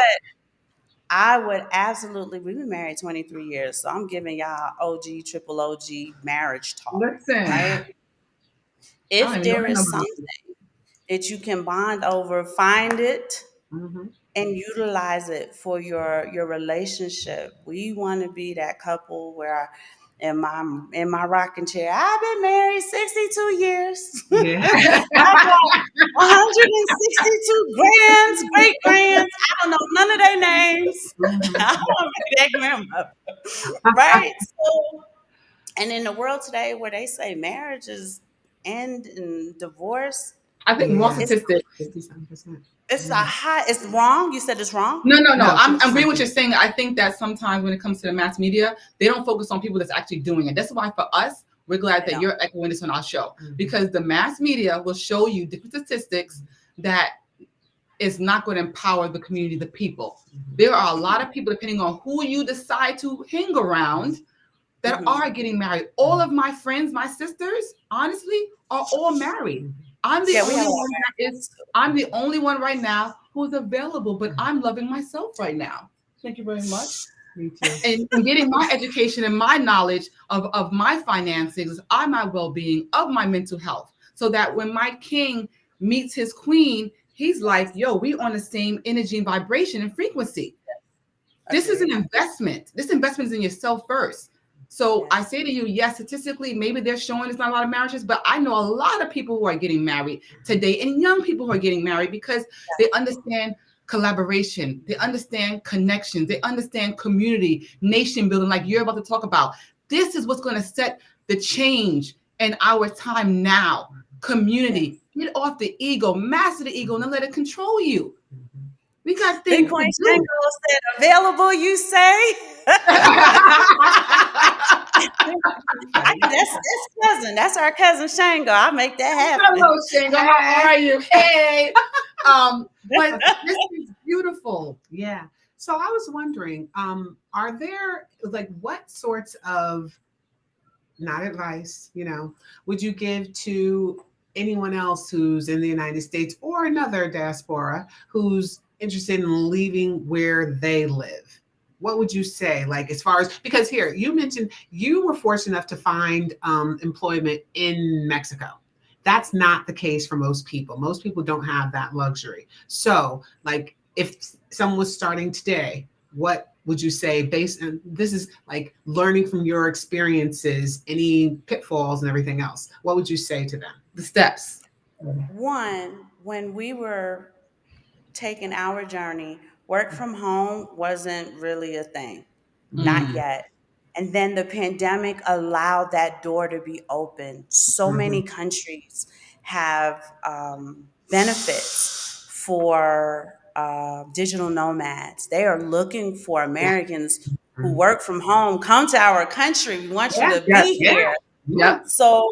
I would absolutely. We've been married 23 years, so I'm giving y'all OG, triple OG marriage talk. Listen, right? If there is something that you can bond over, find it and utilize it for your relationship. We want to be that couple where in my rocking chair, I've been married 62 years. Yeah. I got 162 grands, great grands. I don't know none of their names. I don't want to be that grandmother. Right? So, and in the world today where they say marriages end in divorce, I think more statistics. 57%. It's wrong. You said it's wrong? No. I'm agreeing with what you're saying. I think that sometimes when it comes to the mass media, they don't focus on people that's actually doing it. That's why for us, we're glad that you're echoing this on our show, because the mass media will show you different statistics that is not going to empower the community, the people. There are a lot of people, depending on who you decide to hang around, that are getting married. All of my friends, my sisters, honestly, are all married. I'm the only one right now who's available, but I'm loving myself right now. Thank you very much. Me too. And getting my education and my knowledge of my finances, of my well-being, of my mental health, so that when my king meets his queen, he's like, yo, we on the same energy and vibration and frequency. This is an investment. This investment is in yourself first. So I say to you, yes, statistically, maybe they're showing there's not a lot of marriages, but I know a lot of people who are getting married today, and young people who are getting married, because they understand collaboration, they understand connections, they understand community, nation building, like you're about to talk about. This is what's going to set the change in our time now. Community, get off the ego, master the ego, and then let it control you. We got things Bitcoin to do. Shango said, available, you say? That's cousin. That's our cousin Shango. I'll make that happen. Hello, Shango. How are you? Hey. But this is beautiful. Yeah. So I was wondering, are there, like, what sorts of, not advice, would you give to anyone else who's in the United States or another diaspora who's interested in leaving where they live? What would you say, like, as far as, because here you mentioned you were fortunate enough to find employment in Mexico. That's not the case for most people. Most people don't have that luxury. So, like, if someone was starting today, what would you say, based on this is like learning from your experiences, any pitfalls and everything else? What would you say to them? The steps. One, when we were taking our journey, work from home wasn't really a thing, not Mm. yet. And then the pandemic allowed that door to be open. So many Mhm. countries have benefits for digital nomads. They are looking for Yeah. Americans who Mhm. work from home. Come to our country. We want you Yeah. to Yes. be Yeah. here. Yeah. Yep. So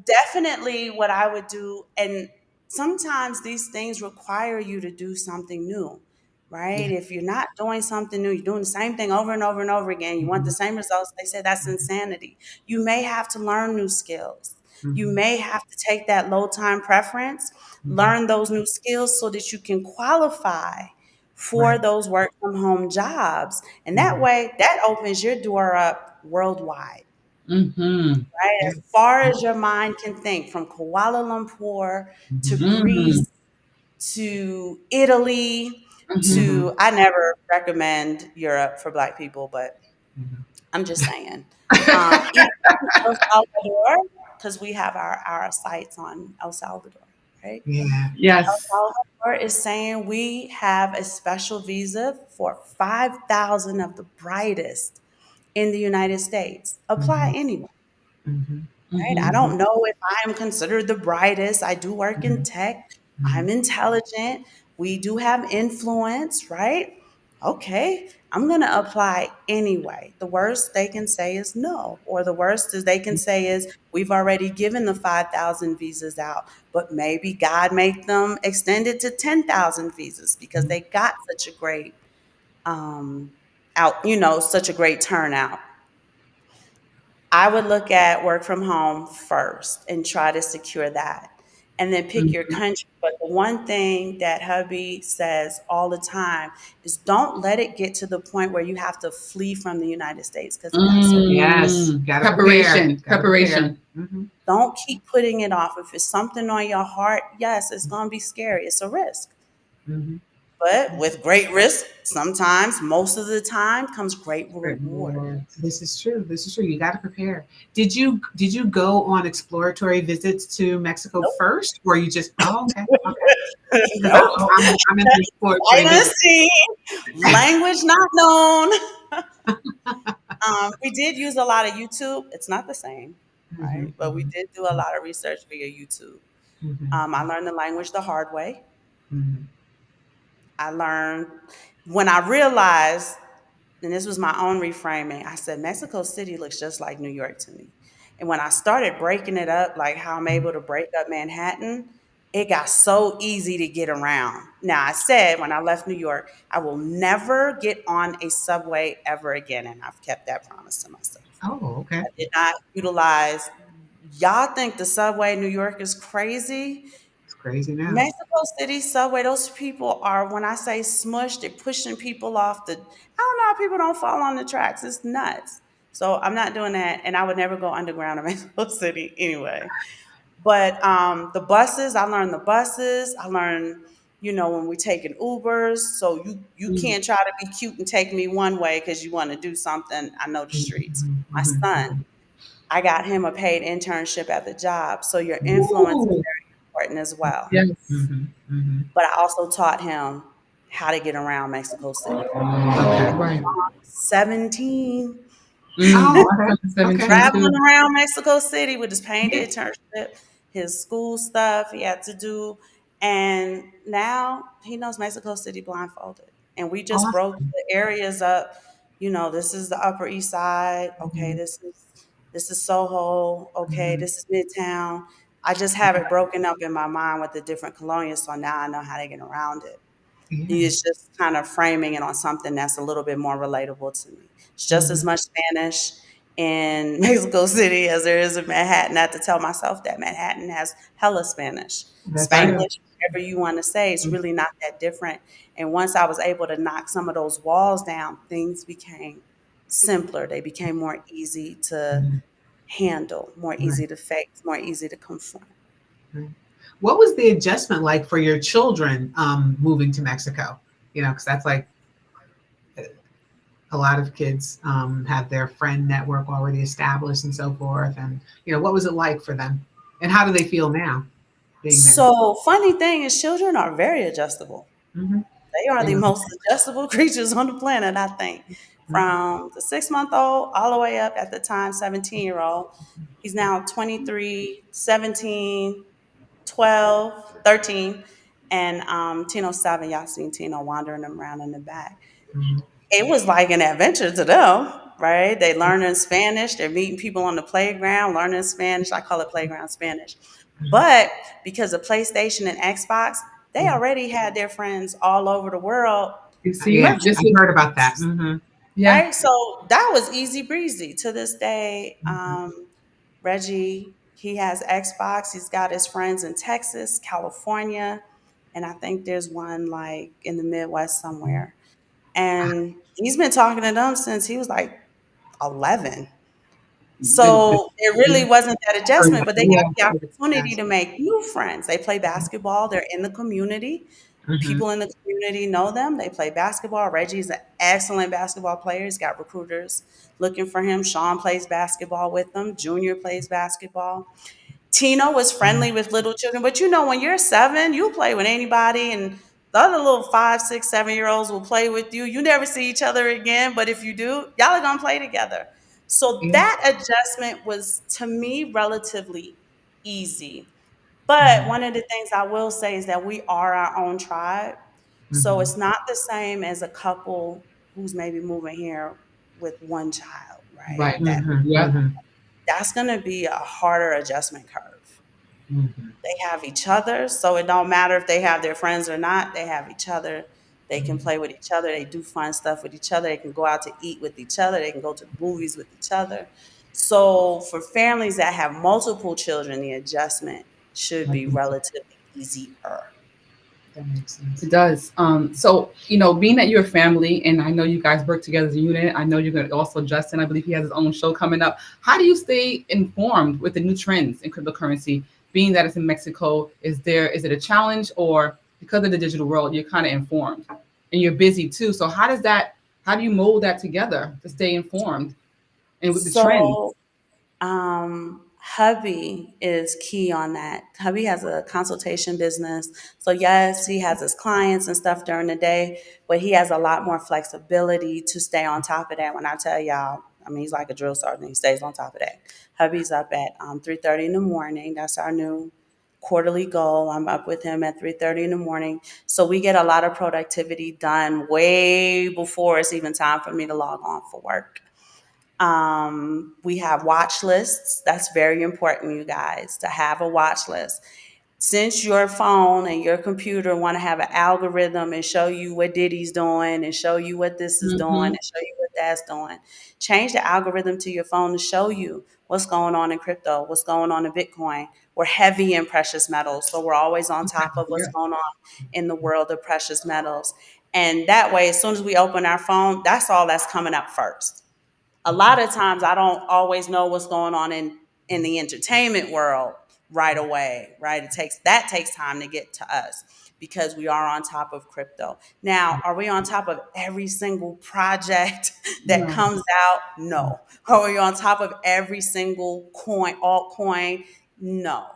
definitely what I would do, and sometimes these things require you to do something new, right? Yeah. If you're not doing something new, you're doing the same thing over and over and over again, you want the Mhm. same results, they say that's insanity. You may have to learn new skills. You Mhm. may have to take that low time preference, Mhm. learn those new skills so that you can qualify for Right. those work from home jobs. And that Mhm. way, that opens your door up worldwide, Mm-hmm. right? Yeah. As far as your mind can think, from Kuala Lumpur to Mhm. Mm-hmm. Greece to Italy Mm-hmm. to, Mhm. I never recommend Europe for Black people, but Mhm. I'm just saying. Even El Salvador, because we have our sites on El Salvador, right? Yeah. El Yes. Salvador is saying we have a special visa for 5,000 of the brightest in the United States. Apply Mhm. anyway. Mhm. Right? I Mm-hmm. don't know if I am considered the brightest. I do work in Mhm. tech. I'm Mhm. intelligent. We do have influence, right? Okay, I'm going to apply anyway. The worst they can say is no, or the worst is they can say is we've already given the 5,000 visas out, but maybe God make them extend it to 10,000 visas because Mhm. they got such a great um such a great turnout. I would look at work from home first and try to secure that and then pick your Mm-hmm. country. But the one thing that hubby says all the time is don't let it get to the point where you have to flee from the United States because it got so Yes. Mm. Gotta prepare. Preparation. Gotta prepare. Preparation. Mhm. don't keep putting it off. If it's something on your heart, yes, it's gonna be scary. It's a risk. Mhm. But with great risk, sometimes, most of the time, comes great Great reward. Lord. This is true. This is true. You got to prepare. Did you go on exploratory visits to Mexico Nope. first, or you just? Oh, okay, okay. Because Nope. I'm into exploratory Sight visits. unseen, language not known. We did use a lot of YouTube. It's not the same, Mhm, right? But we mhm, did do a lot of research via YouTube. mhm, I learned the language the hard way. mhm, I learned when I realized, and this was my own reframing, I said, Mexico City looks just like New York to me. And when I started breaking it up, like how I'm able to break up Manhattan, it got so easy to get around. Now, I said when I left New York, I will never get on a subway ever again. And I've kept that promise to myself. Oh, okay. I did not utilize, y'all think the subway in New York is crazy? It's crazy now. Mexico City subway, those people are, when I say smushed, they're pushing people off the, I don't know how people don't fall on the tracks. It's nuts. So I'm not doing that. And I would never go underground in Mexico City anyway. But the buses, I learned the buses. I learned, when we taking Ubers. So you Mm. can't try to be cute and take me one way because you want to do something. I know the streets. Mhm, My mhm, son, mhm. I got him a paid internship at the job. So your influence is Ooh. very important as well. Yes. Mhm, mhm. But I also taught him how to get around Mexico City. Okay. Right. 17, Mm. Oh, okay. Okay. 17 traveling too. around Mexico City with his paid Yeah. internship, his school stuff he had to do. And now he knows Mexico City blindfolded. And we just broke Awesome. the areas up. This is the Upper East Side. Okay, Mhm, this is Soho. Okay, mhm. this is Midtown. I just have it broken up in my mind with the different colonials, so now I know how to get around it. Yeah. It's just kind of framing it on something that's a little bit more relatable to me. It's just as Mhm. much Spanish in Mexico City as there is in Manhattan. Not to tell myself that Manhattan has hella Spanish. That's Right. true. Spanglish, whatever you want to say, it's really not that different. And once I was able to knock some of those walls down, things became simpler. They became more easy to Mhm. handle, more Right. easy to face, more easy to confront. Right. What was the adjustment like for your children moving to Mexico? Because that's like a lot of kids have their friend network already established and so forth. And what was it like for them, and how do they feel now being there? So, funny thing is, children are very adjustable. Hmm. They are They the are. most adjustable creatures on the planet, I think. Mhm. From the 6 month old all the way up at the time, 17-year-old. He's now 23, 17, 12, 13, and Tino's 7. Y'all seen Tino wandering around in the back. Mhm. It was like an adventure to them, right? They learning Spanish. They're meeting people on the playground, learning Spanish. I call it playground Spanish. But because of PlayStation and Xbox, they Mhm. already had their friends all over the world You see, Yeah, this virtually, I've is heard about that. Hmm. yeah. right? So that was easy breezy. To this day, Hmm. Reggie, he has Xbox. He's got his friends in Texas, California, and I think there's one like in the Midwest somewhere. And he's been talking to them since he was like 11. The, So it really wasn't that Heard adjustment, that. but they got yeah. the opportunity to make new friends. They play basketball, they're in the community. Hmm. People in the community know them. They play basketball. Reggie's an excellent basketball player. He's got recruiters looking for him. Sean plays basketball with them. Junior plays basketball. Tino was friendly with little children, but when you're 7, you play with anybody, and the other little 5, 6, 7 year olds will play with you. You never see each other again, but if you do, y'all are gonna play together. So Yeah. that adjustment was to me relatively easy. But Hmm. one of the things I will say is that we are our own tribe. So Hmm. it's not the same as a couple who's maybe moving here with one child, right? Right. Hmm. Yeah. Hmm. That's going to be a harder adjustment curve. Hmm. They have each other, so it don't matter if they have their friends or not. They have each other. They can play with each other. They do fun stuff with each other. They can go out to eat with each other. They can go to the movies with each other. So for families that have multiple children, the adjustment should be relatively easier. That makes sense. It does. So being that you're a family, and I know you guys work together as a unit. I know you're going to also Justin. I believe he has his own show coming up. How do you stay informed with the new trends in cryptocurrency? Being that it's in Mexico, is it a challenge, or because of the digital world, you're kind of informed, and you're busy too? So how do you mold that together to stay informed and with the trends? So hubby is key on that. Hubby has a consultation business. So yes, he has his clients and stuff during the day, but he has a lot more flexibility to stay on top of that. When I tell y'all, I mean, he's like a drill sergeant. He stays on top of that. Hubby's up at 3:30 in the morning. That's our new quarterly goal. I'm up with him at 3:30 in the morning. So we get a lot of productivity done way before it's even time for me to log on for work. We have watch lists. That's very important, you guys, to have a watch list. Since your phone and your computer want to have an algorithm and show you what Diddy's doing and show you what this is doing Mm-hmm. and show you what that's doing, change the algorithm to your phone to show you what's going on in crypto, what's going on in Bitcoin. We're heavy in precious metals, so we're always on top of what's Yeah. going on in the world of precious metals. And that way, as soon as we open our phone, that's all that's coming up first. A lot of times I don't always know what's going on in the entertainment world right away, right? Takes time to get to us because we are on top of crypto. Now, are we on top of every single project that No. comes out? No. Are we on top of every single altcoin? No.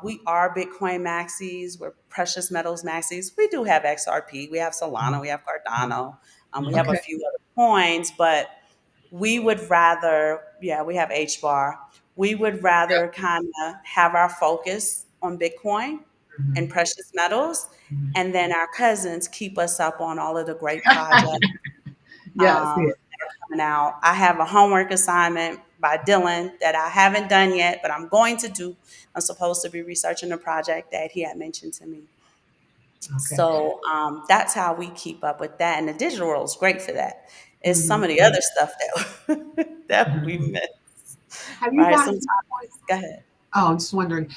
We are Bitcoin maxis. We're precious metals maxis. We do have XRP. We have Solana. We have Cardano. We have a Okay. few other coins, but we would rather, yeah, we have H bar. We would Yep. rather kind of have our focus on Bitcoin and Hmm. precious metals, Hmm. and then our cousins keep us up on all of the great projects Yes. Yeah. that are coming out. I have a homework assignment by Dylan that I haven't done yet, but I'm going to do. I'm supposed to be researching a project that he had mentioned to me. Okay. So that's how we keep up with that. And the digital world is great for that. It's Mm-hmm. some of the other stuff that that we Mhm. miss. Have you Right. gotten Sometimes to the point? go ahead. Oh, I'm just wondering,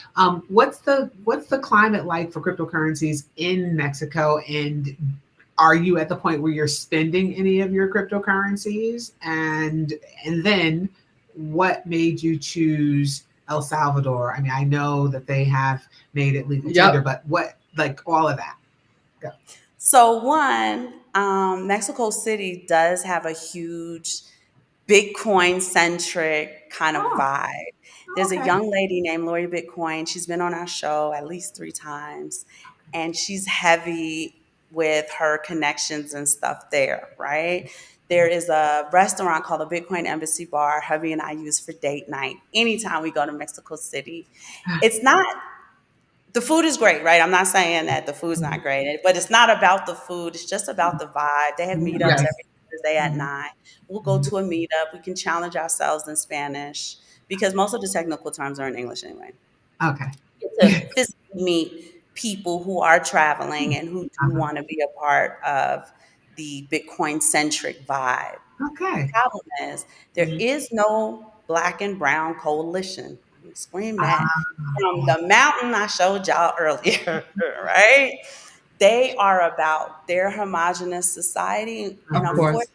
what's the climate like for cryptocurrencies in Mexico, and are you at the point where you're spending any of your cryptocurrencies? And then, what made you choose El Salvador? I mean, I know that they have made it legal tender, Yep. but what, like all of that? Go. So one, Mexico City does have a huge Bitcoin centric kind of Oh, vibe. There's a okay. young lady named Lori Bitcoin. She's been on our show at least 3 times, and she's heavy with her connections and stuff there, right? There is a restaurant called the Bitcoin Embassy Bar. Hubby and I use for date night anytime we go to Mexico City. It's not the food is great, right? I'm not saying that the food's not great, but it's not about the food. It's just about the vibe. They have meetups Yes. every Thursday at Mhm. 9. We'll go Mhm. to a meetup. We can challenge ourselves in Spanish because most of the technical terms are in English anyway. Okay. Get to physically meet people who are traveling and who do Uh-huh. want to be a part of the Bitcoin centric vibe. Okay. Problem is, there Mhm. is no black and brown coalition. I'm gonna scream that Ah, from yeah. the mountain I showed y'all earlier, right? They are about their homogenous society, and Of Mhm. course. unfortunately,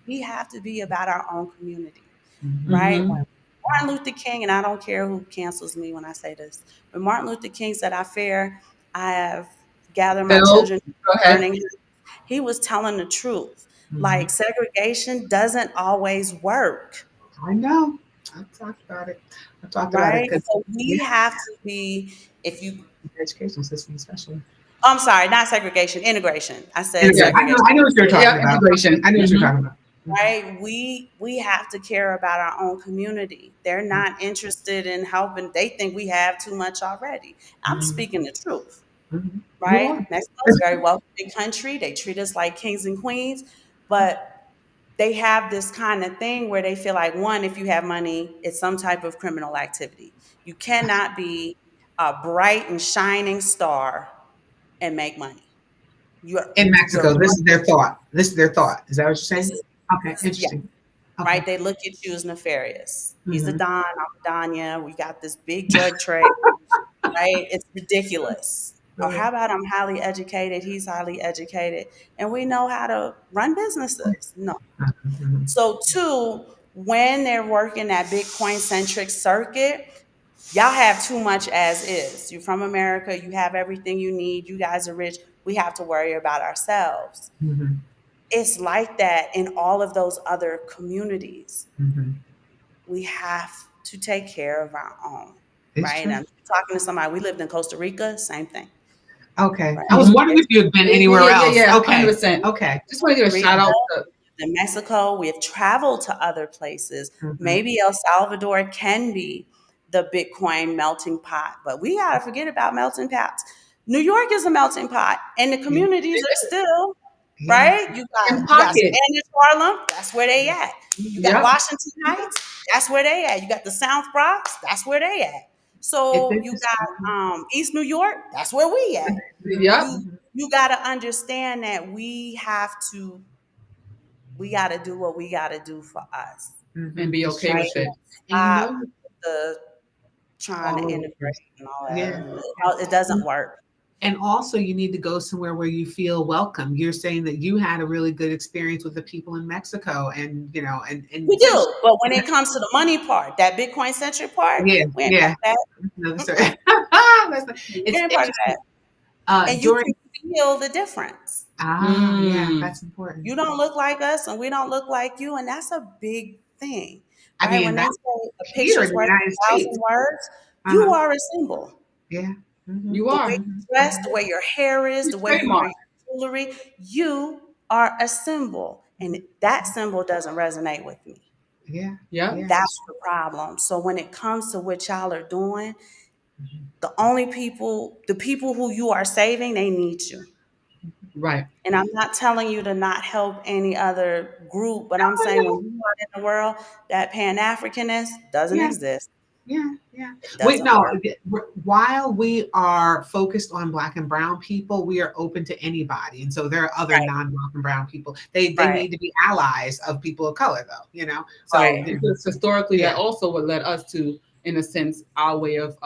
we have to be about our own community, Mhm. right? Mm-hmm. When Martin Luther King, and I don't care who cancels me when I say this, when Martin Luther King said, "I fear I have gathered my Phil, children go ahead. burning," he was telling the truth. Mhm. Like segregation doesn't always work, I know. I've talked about it. I've talked about it right? because, So yeah, we have to be, if you, the education system, especially. I'm sorry, not segregation, integration. I said Yeah, segregation, I know what you're talking Yeah, about. integration. I know what you're Mm-hmm. talking about. Mhm. right? We have to care about our own community. They're not interested in helping. They think we have too much already. I'm Mhm. speaking the truth, Mhm. You right? are. Mexico's a very wealthy country. They treat us like kings and queens, but they have this kind of thing where they feel like, one, if you have money, it's some type of criminal activity. You cannot be a bright and shining star and make money. In You're Mexico, this is their thought. This is their thought. Is that what you're this saying? is Okay, yeah, interesting. Okay. right. They look at you as nefarious. He's a Mhm. don, I'm a donya. We got this big drug trade, right? It's ridiculous. Or how about I'm highly educated, he's highly educated, and we know how to run businesses? No. Mhm. So, two, when they're working that Bitcoin centric circuit, y'all have too much as is. You're from America, you have everything you need, you guys are rich, we have to worry about ourselves. Mhm. It's like that in all of those other communities. Mhm. We have to take care of our own, It's right? And true. I'm talking to somebody, we lived in Costa Rica, same thing, Okay. I right? was Mm-hmm. wondering if you had been Yeah, anywhere yeah, yeah, else. yeah. Okay. 100%. Okay. Just want to give a Costa shout Rica, out to. in Mexico, we have traveled to other places. Mhm. Maybe El Salvador can be the Bitcoin melting pot, but we gotta forget about melting pots. New York is a melting pot, and the Yeah. communities are still Yeah. right. In You got pocket. Spanish Harlem, that's where they at. You got Yep. Washington Heights, that's where they at. You got the South Bronx, that's where they at. It's So you interesting. got East New York, that's where we at. Yep. You got to understand that we got to do what we got to do for us, And Mhm. be It's okay true. right? with it. And you Stop know, the trying to all over the integrate place. and all Yeah. that. It doesn't work. And also, you need to go somewhere where you feel welcome. You're saying that you had a really good experience with the people in Mexico, and and We essentially, do, but when it comes to the money part, that Bitcoin centric part, yeah, we ain't part yeah. of that. Another story. Mm-mm. We It's ain't part of interesting. that. And you During can feel the difference. yeah, Mm. that's important. You don't look like us, and we don't look like you, and that's a big thing, I right? mean, When they that say a here in picture's the worth United a States. thousand words, you Uh-huh. are a symbol. Yeah. Hmm. You The are. way you dress, the way your hair is, the It's way you wear trademark. your jewelry, you are a symbol. And that symbol doesn't resonate with me. Yeah. Yep. Yeah. That's the problem. So when it comes to what y'all are doing, Mhm. the people who you are saving, they need you. Right. And I'm not telling you to not help any other group, but I'm Oh, saying when no. you are in the world, that Pan Africanist doesn't Yeah. exist. Yeah, yeah. It Wait, doesn't no. work. While we are focused on Black and Brown people, we are open to anybody, and so there are other Right, non-Black and Brown people. They right, need to be allies of people of color, though. So right. Because historically, that yeah, also would led us to, in a sense, our way of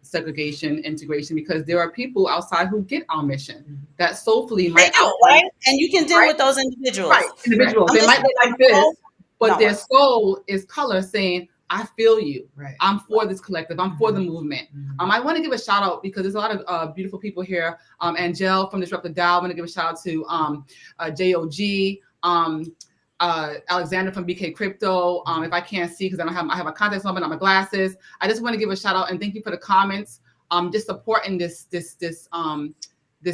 segregation, integration, because there are people outside who get our mission that soulfully They might do, outright, right? And you can deal right? with those Right. individuals. Individuals. I'm They just might look saying, like this, no, but no their work. soul is color saying, I feel you. Right. I'm for this collective. I'm for the movement. I want to give a shout out because there's a lot of beautiful people here. Angel from Disrupt the Dow. I want to give a shout out to JOG. Alexander from BK Crypto. If I can't see because I have my contacts on, but not my glasses. I just want to give a shout out and thank you for the comments. Just supporting this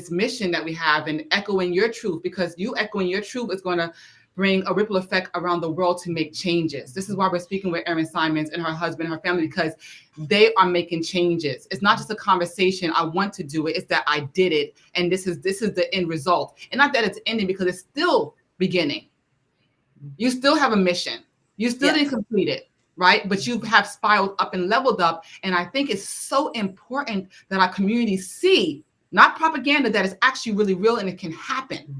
mission that we have and echoing your truth, because you echoing your truth is going to bring a ripple effect around the world to make changes. This is why we're speaking with Erin Simons and her husband, her family, because they are making changes. It's not just a conversation. I want to do it. It's that I did it, and this is the end result. And not that it's ending, because it's still beginning. You still have a mission. You still didn't complete it, right? But you have spiraled up and leveled up. And I think it's so important that our community see, not propaganda, that is actually really real and it can happen,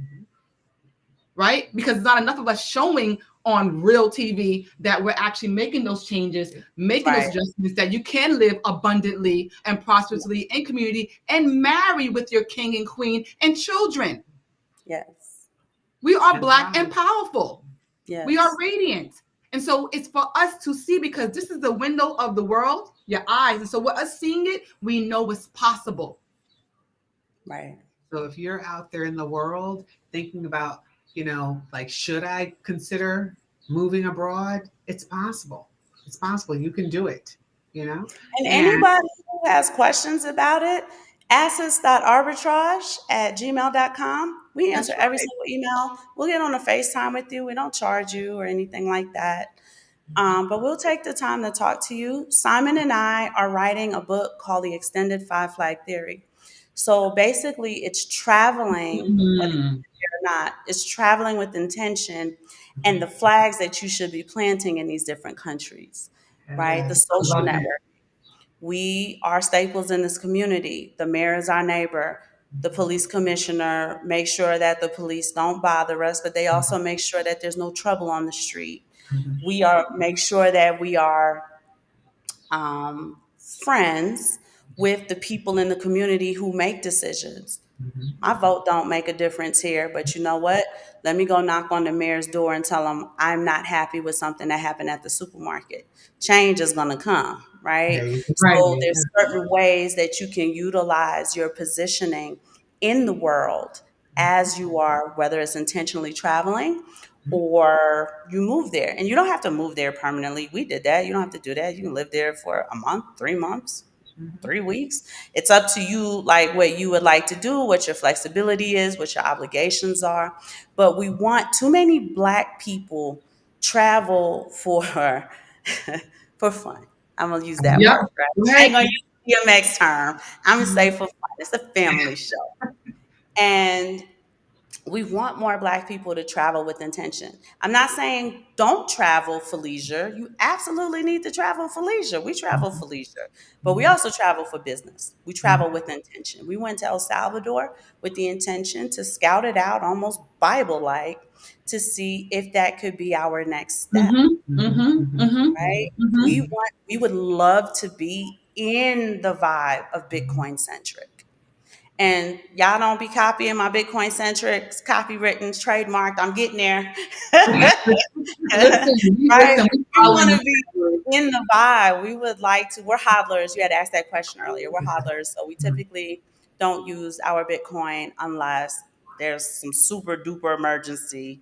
right? Because it's not enough of us showing on real TV that we're actually making those changes, making those adjustments, that you can live abundantly and prosperously in community and marry with your king and queen and children. Yes. We are Black and powerful. Yes. We are radiant. And so it's for us to see, because this is the window of the world, your eyes. And so with us seeing it, we know it's possible. Right. So if you're out there in the world thinking about, like, should I consider moving abroad? It's possible. It's possible. You can do it, And anybody who has questions about it, assets.arbitrage@gmail.com. We answer every single email. We'll get on a FaceTime with you. We don't charge you or anything like that. But we'll take the time to talk to you. Simon and I are writing a book called The Extended Five Flag Theory. So basically, it's traveling, whether or not, it's traveling with intention and the flags that you should be planting in these different countries, right? The social network. We are staples in this community. The mayor is our neighbor. The police commissioner makes sure that the police don't bother us, but they also make sure that there's no trouble on the street. We make sure that we are friends with the people in the community who make decisions. My vote don't make a difference here, but you know what? Let me go knock on the mayor's door and tell him I'm not happy with something that happened at the supermarket. Change is going to come, right? So there's certain ways that you can utilize your positioning in the world as you are, whether it's intentionally traveling or you move there. And you don't have to move there permanently. We did that. You don't have to do that. You can live there for a month, 3 months. 3 weeks. It's up to you, like what you would like to do, what your flexibility is, what your obligations are. But we want too many Black people travel for for fun. I'm gonna use that word. Right? I ain't gonna use the DMX term. I'm gonna say for fun. It's a family show, and we want more Black people to travel with intention. I'm not saying don't travel for leisure. You absolutely need to travel for leisure. We travel for leisure, but we also travel for business. We travel with intention. We went to El Salvador with the intention to scout it out, almost Bible-like, to see if that could be our next step. Right? We would love to be in the vibe of Bitcoin centric. And y'all don't be copying my Bitcoin centrics, copywritten, trademarked. I'm getting there. Right? We want to be in the vibe. We would like to. We're hodlers. You had asked that question earlier. We're hodlers. So we typically don't use our Bitcoin unless there's some super duper emergency.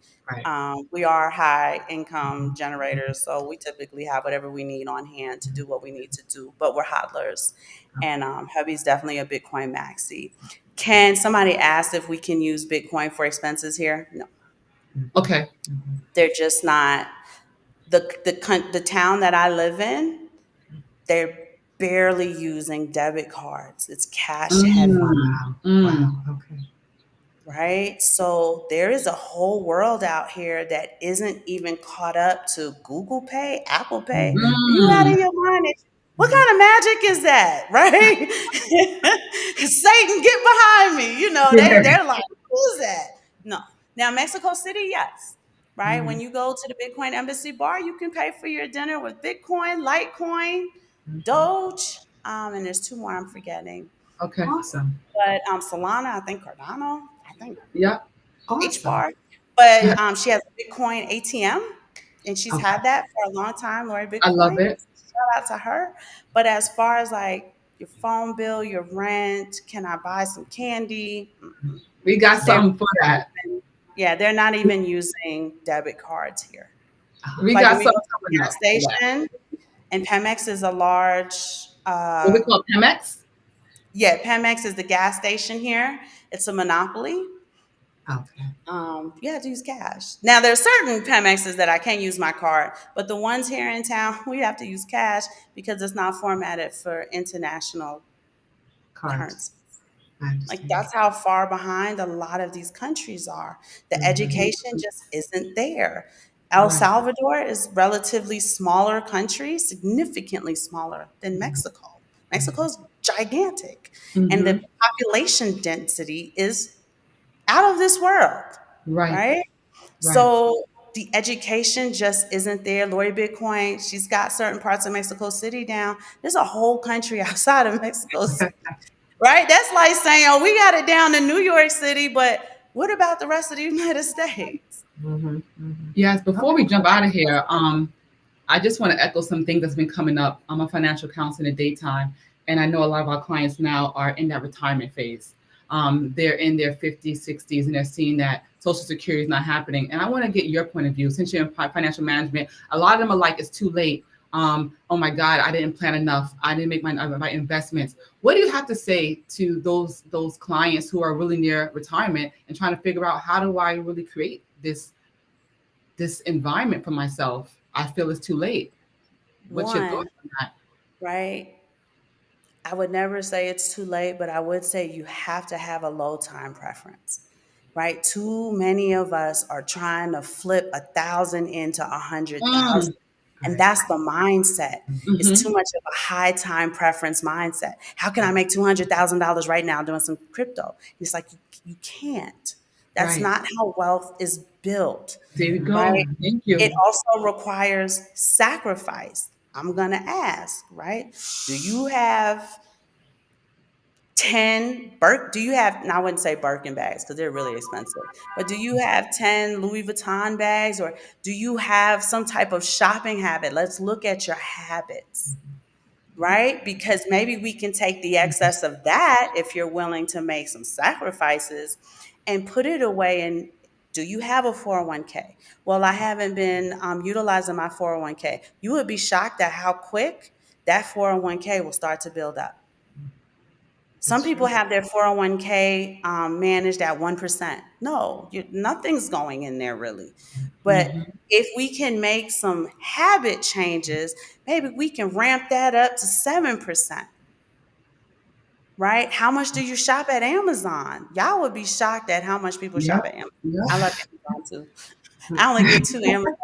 We are high income generators. So we typically have whatever we need on hand to do what we need to do. But we're hodlers. And hubby's definitely a Bitcoin maxi. Can somebody ask if we can use Bitcoin for expenses here? No. Okay. They're just not. The town that I live in, they're barely using debit cards. It's cash heavy. Wow. Okay. Right? So there is a whole world out here that isn't even caught up to Google Pay, Apple Pay. You out of your mind? What kind of magic is that, right? Satan, get behind me. They're like, who's that? No. Now, Mexico City, yes. Right? When you go to the Bitcoin Embassy bar, you can pay for your dinner with Bitcoin, Litecoin, Doge, and there's 2 more I'm forgetting. Okay. Awesome. But Solana, I think Cardano, I think yeah, H bar. But she has a Bitcoin ATM. and she's Okay. had that for a long time, Lori I love Bitcoin. it. Shout out to her. But as far as like your phone bill, your rent, can I buy some candy? Mm-mm. We got They're something for that. yeah, they're not even using debit cards here. We Like got when we go something to the coming gas up for that. station, and Pemex is a large, What we call Pemex? yeah, Pemex is the gas station here. It's a monopoly. Okay. You have to use cash. Now there's certain Pemexes that I can't use my card, but the ones here in town we have to use cash because it's not formatted for international Cards. currency. I Like understand. that's how far behind a lot of these countries are. The Mm-hmm. education just isn't there. El Right. Salvador is relatively smaller country, significantly smaller than Mexico. Mexico's gigantic, and the Mm-hmm. population density is out of this world, Right. right? Right. So the education just isn't there. Lori Bitcoin, she's got certain parts of Mexico City down. There's a whole country outside of Mexico City, right? That's like saying, oh, we got it down in New York City, but what about the rest of the United States? Mm-hmm. Mm-hmm. Yes. Before Okay. we jump out of here, I just want to echo some things that's been coming up. I'm a financial counselor in the daytime, and I know a lot of our clients now are in that retirement phase. They're in their 50s, 60s, and they're seeing that Social Security is not happening. And I want to get your point of view. Since you're in financial management, a lot of them are like, it's too late. Oh my God, I didn't plan enough. I didn't make my investments. What do you have to say to those clients who are really near retirement and trying to figure out how do I really create this environment for myself? I feel it's too late. What's your One, thoughts on that? right? I would never say it's too late, but I would say you have to have a low time preference, right? Too many of us are trying to flip 1,000 into 100,000. Mm, And Right. that's the mindset. It's too mm-hmm. much of a high time preference mindset. How can I make $200,000 right now doing some crypto? And it's like, you can't. That's Right. not how wealth is built, There you Mm-hmm. right? go. Thank It you. also requires sacrifice. I'm going to ask, right? Do you have 10 do you have, now I wouldn't say Birkin bags because they're really expensive, but do you have 10 Louis Vuitton bags, or do you have some type of shopping habit? Let's look at your habits, right? Because maybe we can take the excess of that if you're willing to make some sacrifices and put it away. And do you have a 401k? Well, I haven't been utilizing my 401k. You would be shocked at how quick that 401k will start to build up. Some That's people true. have their 401k managed at 1%. No, nothing's going in there really. But Mm-hmm. if we can make some habit changes, maybe we can ramp that up to 7%, right? How much do you shop at Amazon? Y'all would be shocked at how much people shop Yep. at Amazon. I Yep. love Amazon too. I only get 2 Amazon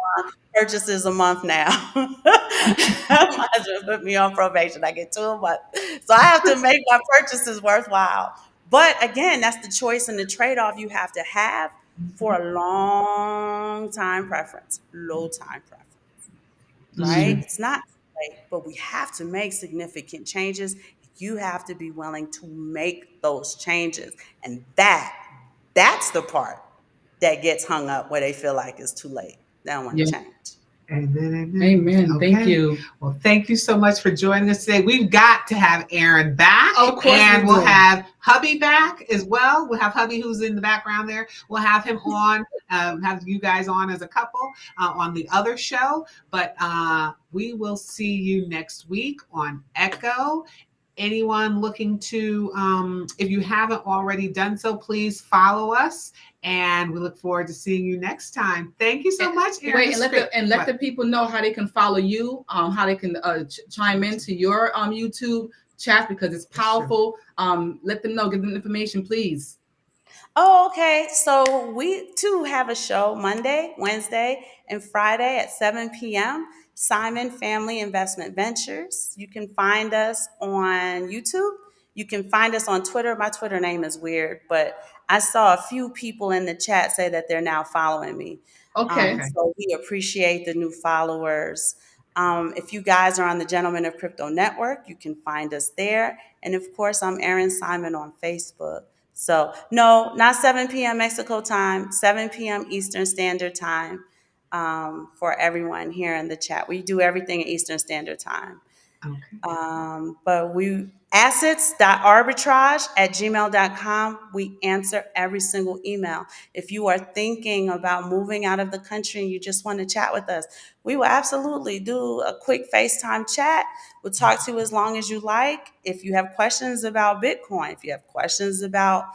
purchases a month now. Might as well put me on probation. I get 2 a month. So I have to make my purchases worthwhile. But again, that's the choice and the trade-off you have to have for a long time preference, low time preference, That's right? true. Mm. It's not too late, but we have to make significant changes. You have to be willing to make those changes. And that's the part that gets hung up where they feel like it's too late. They don't want Yeah. to change. Amen. Amen. Amen. Thank Okay. you. Well, thank you so much for joining us today. We've got to have Aaron back, Of course we and we'll do. have hubby back as well. We'll have hubby who's in the background there. We'll have him on, have you guys on as a couple on the other show. But we will see you next week on Echo. Anyone looking to, if you haven't already done so, please follow us. And we look forward to seeing you next time. Thank you so much, Aaron. Wait, and let the people know how they can follow you, how they can chime into your YouTube chat because it's powerful. Let them know, give them information, please. Oh, okay. So we too have a show Monday, Wednesday, and Friday at 7 p.m. Simon Family Investment Ventures. You can find us on YouTube. You can find us on Twitter. My Twitter name is weird, but I saw a few people in the chat say that they're now following me. Okay. Okay. So we appreciate the new followers. If you guys are on the Gentlemen of Crypto Network, you can find us there. And of course, I'm Erin Simon on Facebook. So, no, not 7 p.m. Mexico time, 7 p.m. Eastern Standard Time. for everyone here in the chat. We do everything in Eastern Standard Time. Okay. But we assets.arbitrage@gmail.com. We answer every single email. If you are thinking about moving out of the country and you just want to chat with us, we will absolutely do a quick FaceTime chat. We'll talk to you as long as you like. If you have questions about Bitcoin, if you have questions about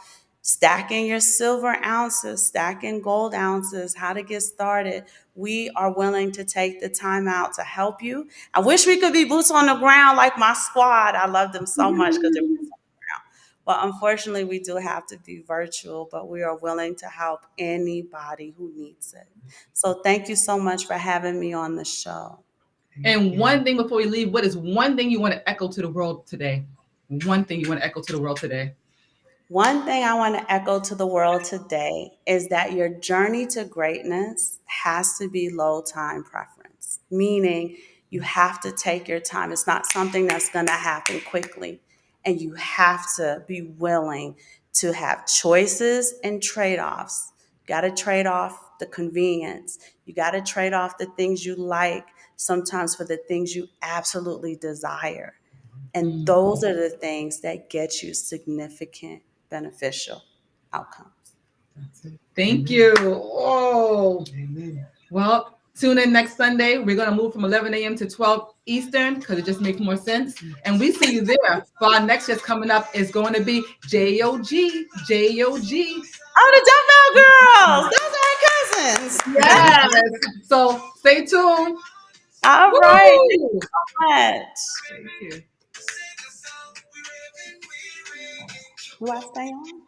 stacking your silver ounces, stacking gold ounces, how to get started, we are willing to take the time out to help you. I wish we could be boots on the ground like my squad. I love them so much because they're boots on the ground. But unfortunately, we do have to be virtual, but we are willing to help anybody who needs it. So thank you so much for having me on the show. And one thing before we leave, what is one thing you want to echo to the world today? One thing you want to echo to the world today? One thing I want to echo to the world today is that your journey to greatness has to be low time preference, meaning you have to take your time. It's not something that's going to happen quickly. And you have to be willing to have choices and trade offs. You got to trade off the convenience. You got to trade off the things you like sometimes for the things you absolutely desire. And those are the things that get you significant beneficial outcomes. Thank you. Oh, well, tune in next Sunday. We're going to move from 11 a.m. to 12 Eastern because it just makes more sense. And we see you there. For our next just coming up is going to be J-O-G. Oh, the Dumbbell Girls. Those are our cousins. Yes. So stay tuned. All right. Thank you so much. Thank you. Do I stay on?